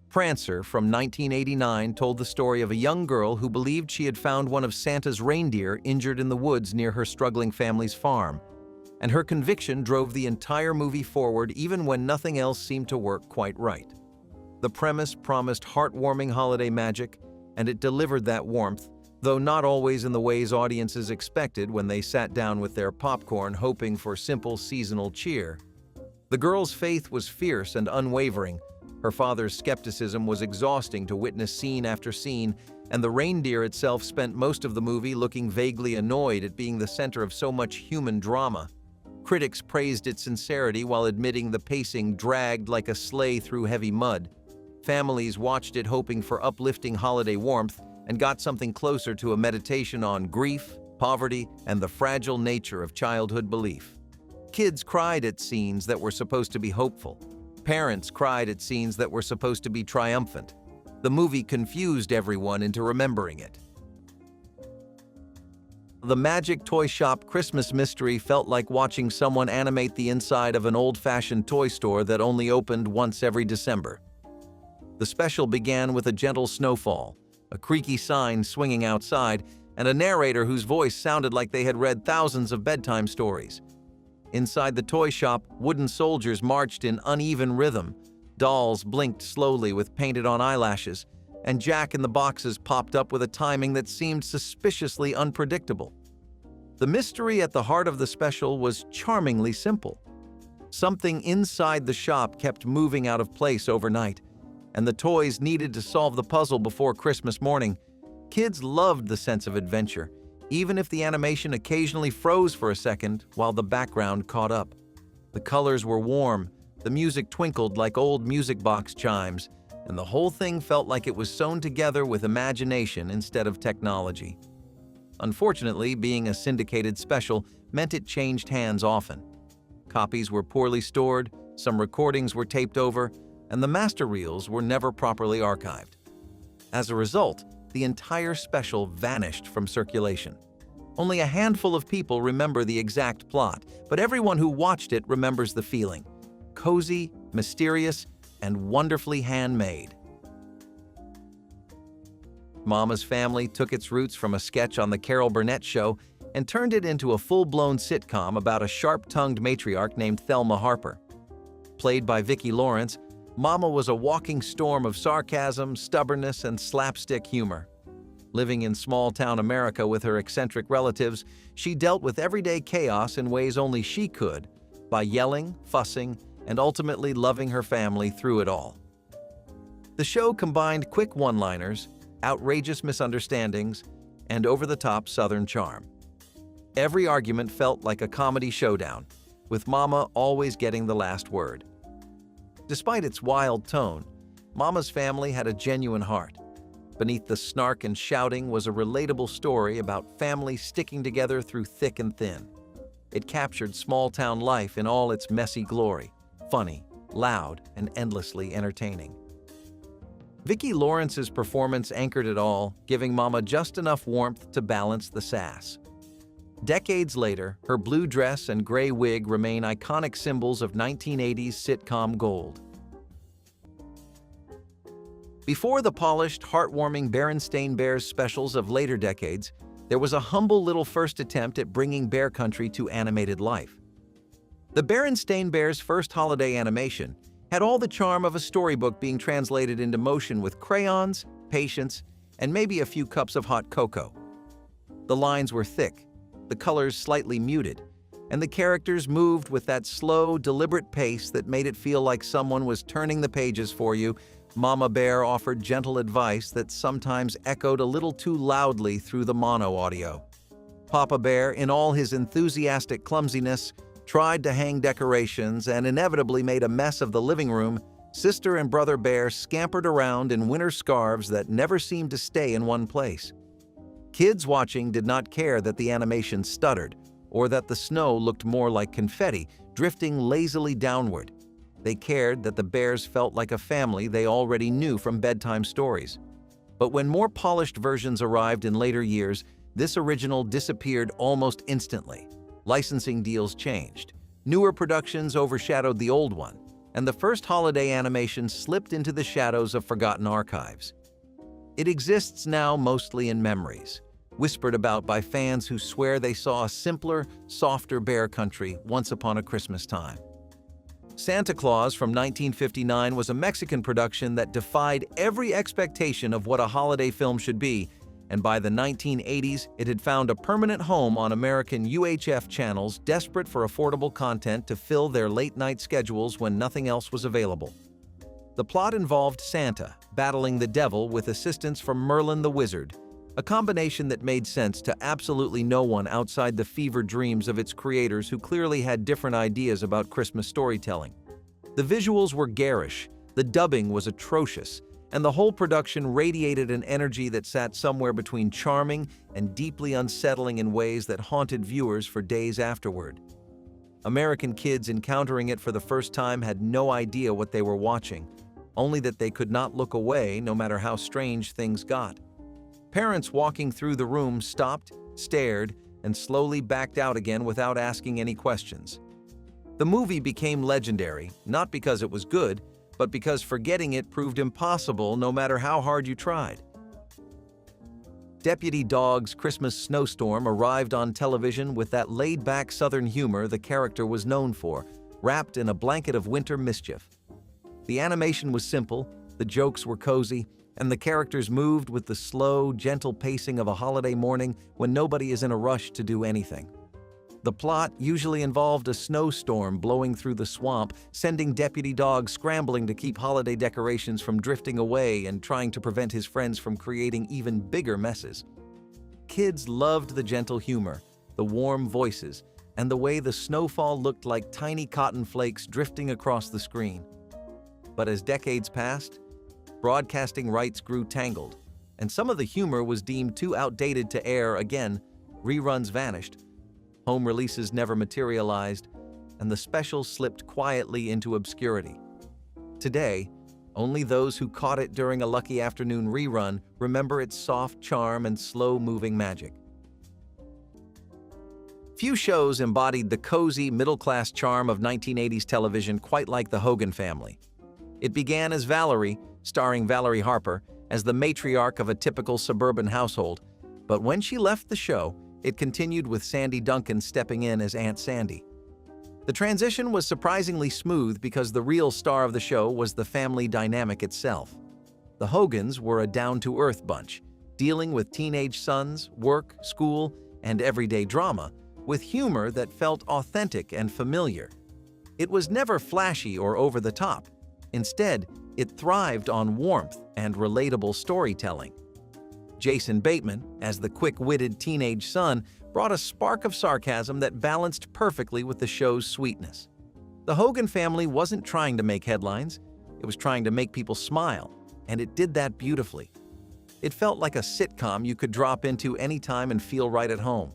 Prancer from 1989 told the story of a young girl who believed she had found one of Santa's reindeer injured in the woods near her struggling family's farm, and her conviction drove the entire movie forward even when nothing else seemed to work quite right. The premise promised heartwarming holiday magic, and it delivered that warmth, though not always in the ways audiences expected when they sat down with their popcorn hoping for simple seasonal cheer. The girl's faith was fierce and unwavering. Her father's skepticism was exhausting to witness scene after scene, and the reindeer itself spent most of the movie looking vaguely annoyed at being the center of so much human drama. Critics praised its sincerity while admitting the pacing dragged like a sleigh through heavy mud. Families watched it hoping for uplifting holiday warmth and got something closer to a meditation on grief, poverty, and the fragile nature of childhood belief. Kids cried at scenes that were supposed to be hopeful. Parents cried at scenes that were supposed to be triumphant. The movie confused everyone into remembering it. The Magic Toy Shop Christmas Mystery felt like watching someone animate the inside of an old-fashioned toy store that only opened once every December. The special began with a gentle snowfall, a creaky sign swinging outside, and a narrator whose voice sounded like they had read thousands of bedtime stories. Inside the toy shop, wooden soldiers marched in uneven rhythm, dolls blinked slowly with painted-on eyelashes, and Jack in the Boxes popped up with a timing that seemed suspiciously unpredictable. The mystery at the heart of the special was charmingly simple. Something inside the shop kept moving out of place overnight, and the toys needed to solve the puzzle before Christmas morning. Kids loved the sense of adventure, even if the animation occasionally froze for a second while the background caught up. The colors were warm, the music twinkled like old music box chimes, and the whole thing felt like it was sewn together with imagination instead of technology. Unfortunately, being a syndicated special meant it changed hands often. Copies were poorly stored, some recordings were taped over, and the master reels were never properly archived. As a result, the entire special vanished from circulation. Only a handful of people remember the exact plot, but everyone who watched it remembers the feeling: cozy, mysterious, and wonderfully handmade. Mama's Family took its roots from a sketch on The Carol Burnett Show and turned it into a full-blown sitcom about a sharp-tongued matriarch named Thelma Harper. Played by Vicki Lawrence, Mama was a walking storm of sarcasm, stubbornness, and slapstick humor. Living in small-town America with her eccentric relatives, she dealt with everyday chaos in ways only she could, by yelling, fussing, and ultimately loving her family through it all. The show combined quick one-liners, outrageous misunderstandings, and over-the-top Southern charm. Every argument felt like a comedy showdown, with Mama always getting the last word. Despite its wild tone, Mama's Family had a genuine heart. Beneath the snark and shouting was a relatable story about families sticking together through thick and thin. It captured small-town life in all its messy glory, funny, loud, and endlessly entertaining. Vicki Lawrence's performance anchored it all, giving Mama just enough warmth to balance the sass. Decades later, her blue dress and gray wig remain iconic symbols of 1980s sitcom gold. Before the polished, heartwarming Berenstain Bears specials of later decades, there was a humble little first attempt at bringing Bear Country to animated life. The Berenstain Bears' first holiday animation had all the charm of a storybook being translated into motion with crayons, patience, and maybe a few cups of hot cocoa. The lines were thick, the colors slightly muted, and the characters moved with that slow, deliberate pace that made it feel like someone was turning the pages for you. Mama Bear offered gentle advice that sometimes echoed a little too loudly through the mono audio. Papa Bear, in all his enthusiastic clumsiness, tried to hang decorations and inevitably made a mess of the living room. Sister and Brother Bear scampered around in winter scarves that never seemed to stay in one place. Kids watching did not care that the animation stuttered or that the snow looked more like confetti drifting lazily downward. They cared that the bears felt like a family they already knew from bedtime stories. But when more polished versions arrived in later years, this original disappeared almost instantly. Licensing deals changed. Newer productions overshadowed the old one, and the first holiday animation slipped into the shadows of forgotten archives. It exists now mostly in memories, whispered about by fans who swear they saw a simpler, softer Bear Country once upon a Christmas time. Santa Claus from 1959 was a Mexican production that defied every expectation of what a holiday film should be, and by the 1980s, it had found a permanent home on American UHF channels desperate for affordable content to fill their late-night schedules when nothing else was available. The plot involved Santa battling the devil with assistance from Merlin the Wizard, a combination that made sense to absolutely no one outside the fevered dreams of its creators who clearly had different ideas about Christmas storytelling. The visuals were garish, the dubbing was atrocious, and the whole production radiated an energy that sat somewhere between charming and deeply unsettling in ways that haunted viewers for days afterward. American kids encountering it for the first time had no idea what they were watching, only that they could not look away no matter how strange things got. Parents walking through the room stopped, stared, and slowly backed out again without asking any questions. The movie became legendary, not because it was good, but because forgetting it proved impossible no matter how hard you tried. Deputy Dog's Christmas Snowstorm arrived on television with that laid-back Southern humor the character was known for, wrapped in a blanket of winter mischief. The animation was simple, the jokes were cozy, and the characters moved with the slow, gentle pacing of a holiday morning when nobody is in a rush to do anything. The plot usually involved a snowstorm blowing through the swamp, sending Deputy Dog scrambling to keep holiday decorations from drifting away and trying to prevent his friends from creating even bigger messes. Kids loved the gentle humor, the warm voices, and the way the snowfall looked like tiny cotton flakes drifting across the screen. But as decades passed, broadcasting rights grew tangled, and some of the humor was deemed too outdated to air again. Reruns vanished, home releases never materialized, and the special slipped quietly into obscurity. Today, only those who caught it during a lucky afternoon rerun remember its soft charm and slow-moving magic. Few shows embodied the cozy, middle-class charm of 1980s television quite like The Hogan Family. It began as Valerie, starring Valerie Harper, as the matriarch of a typical suburban household, but when she left the show, it continued with Sandy Duncan stepping in as Aunt Sandy. The transition was surprisingly smooth because the real star of the show was the family dynamic itself. The Hogans were a down-to-earth bunch, dealing with teenage sons, work, school, and everyday drama, with humor that felt authentic and familiar. It was never flashy or over the top. Instead, it thrived on warmth and relatable storytelling. Jason Bateman, as the quick-witted teenage son, brought a spark of sarcasm that balanced perfectly with the show's sweetness. The Hogan Family wasn't trying to make headlines, it was trying to make people smile, and it did that beautifully. It felt like a sitcom you could drop into anytime and feel right at home.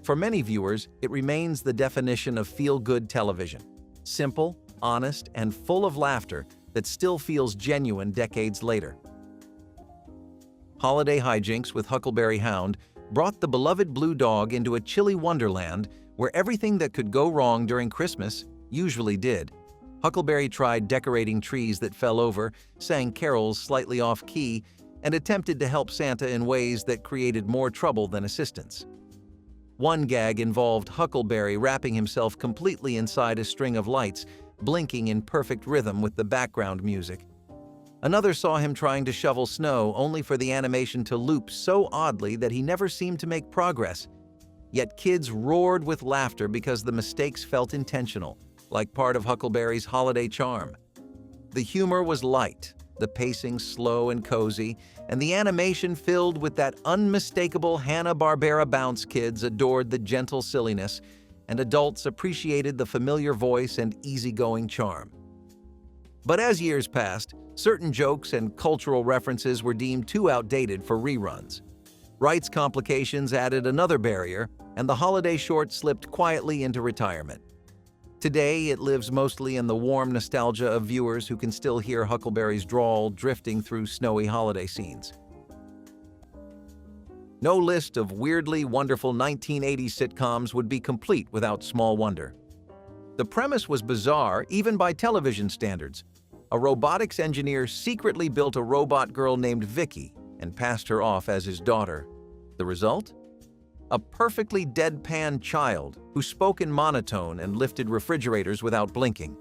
For many viewers, it remains the definition of feel-good television. Simple, honest, and full of laughter that still feels genuine decades later. Holiday hijinks with Huckleberry Hound brought the beloved blue dog into a chilly wonderland where everything that could go wrong during Christmas usually did. Huckleberry tried decorating trees that fell over, sang carols slightly off-key, and attempted to help Santa in ways that created more trouble than assistance. One gag involved Huckleberry wrapping himself completely inside a string of lights, blinking in perfect rhythm with the background music. Another saw him trying to shovel snow only for the animation to loop so oddly that he never seemed to make progress. Yet kids roared with laughter because the mistakes felt intentional, like part of Huckleberry's holiday charm. The humor was light, the pacing slow and cozy, and the animation filled with that unmistakable Hanna-Barbera bounce. Kids adored the gentle silliness, and adults appreciated the familiar voice and easygoing charm. But as years passed, certain jokes and cultural references were deemed too outdated for reruns. Rights complications added another barrier, and the holiday short slipped quietly into retirement. Today, it lives mostly in the warm nostalgia of viewers who can still hear Huckleberry's drawl drifting through snowy holiday scenes. No list of weirdly wonderful 1980s sitcoms would be complete without Small Wonder. The premise was bizarre even by television standards. A robotics engineer secretly built a robot girl named Vicky and passed her off as his daughter. The result? A perfectly deadpan child who spoke in monotone and lifted refrigerators without blinking.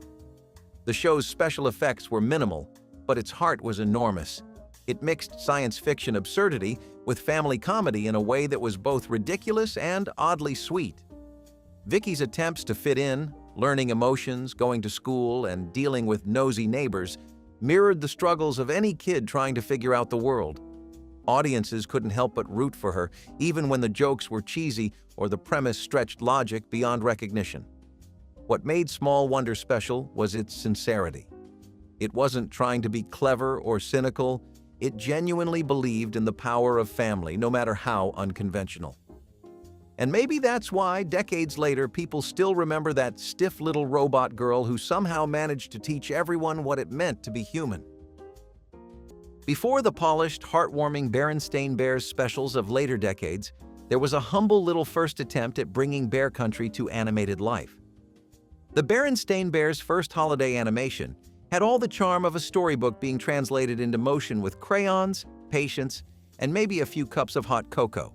The show's special effects were minimal, but its heart was enormous. It mixed science fiction absurdity with family comedy in a way that was both ridiculous and oddly sweet. Vicky's attempts to fit in, learning emotions, going to school, and dealing with nosy neighbors mirrored the struggles of any kid trying to figure out the world. Audiences couldn't help but root for her, even when the jokes were cheesy or the premise stretched logic beyond recognition. What made Small Wonder special was its sincerity. It wasn't trying to be clever or cynical. It genuinely believed in the power of family, no matter how unconventional. And maybe that's why, decades later, people still remember that stiff little robot girl who somehow managed to teach everyone what it meant to be human. Before the polished, heartwarming Berenstain Bears specials of later decades, there was a humble little first attempt at bringing Bear Country to animated life. The Berenstain Bears' first holiday animation had all the charm of a storybook being translated into motion with crayons, patience, and maybe a few cups of hot cocoa.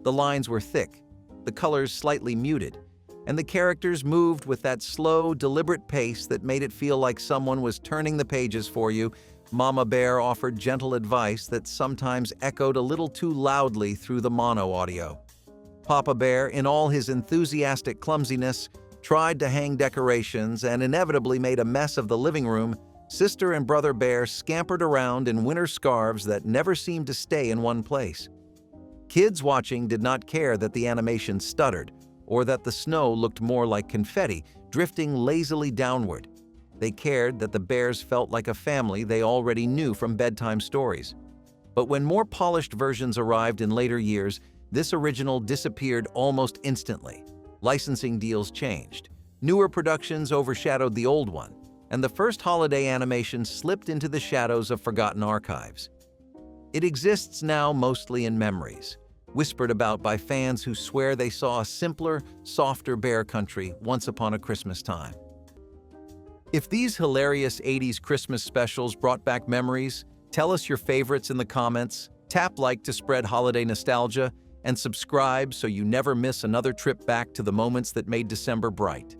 The lines were thick, the colors slightly muted, and the characters moved with that slow, deliberate pace that made it feel like someone was turning the pages for you. Mama Bear offered gentle advice that sometimes echoed a little too loudly through the mono audio. Papa Bear, in all his enthusiastic clumsiness, tried to hang decorations and inevitably made a mess of the living room. Sister and Brother Bear scampered around in winter scarves that never seemed to stay in one place. Kids watching did not care that the animation stuttered or that the snow looked more like confetti drifting lazily downward. They cared that the bears felt like a family they already knew from bedtime stories. But when more polished versions arrived in later years, this original disappeared almost instantly. Licensing deals changed. Newer productions overshadowed the old one, and the first holiday animation slipped into the shadows of forgotten archives. It exists now mostly in memories, whispered about by fans who swear they saw a simpler, softer Bear Country once upon a Christmas time. If these hilarious 80s Christmas specials brought back memories, tell us your favorites in the comments, tap like to spread holiday nostalgia, and subscribe so you never miss another trip back to the moments that made December bright.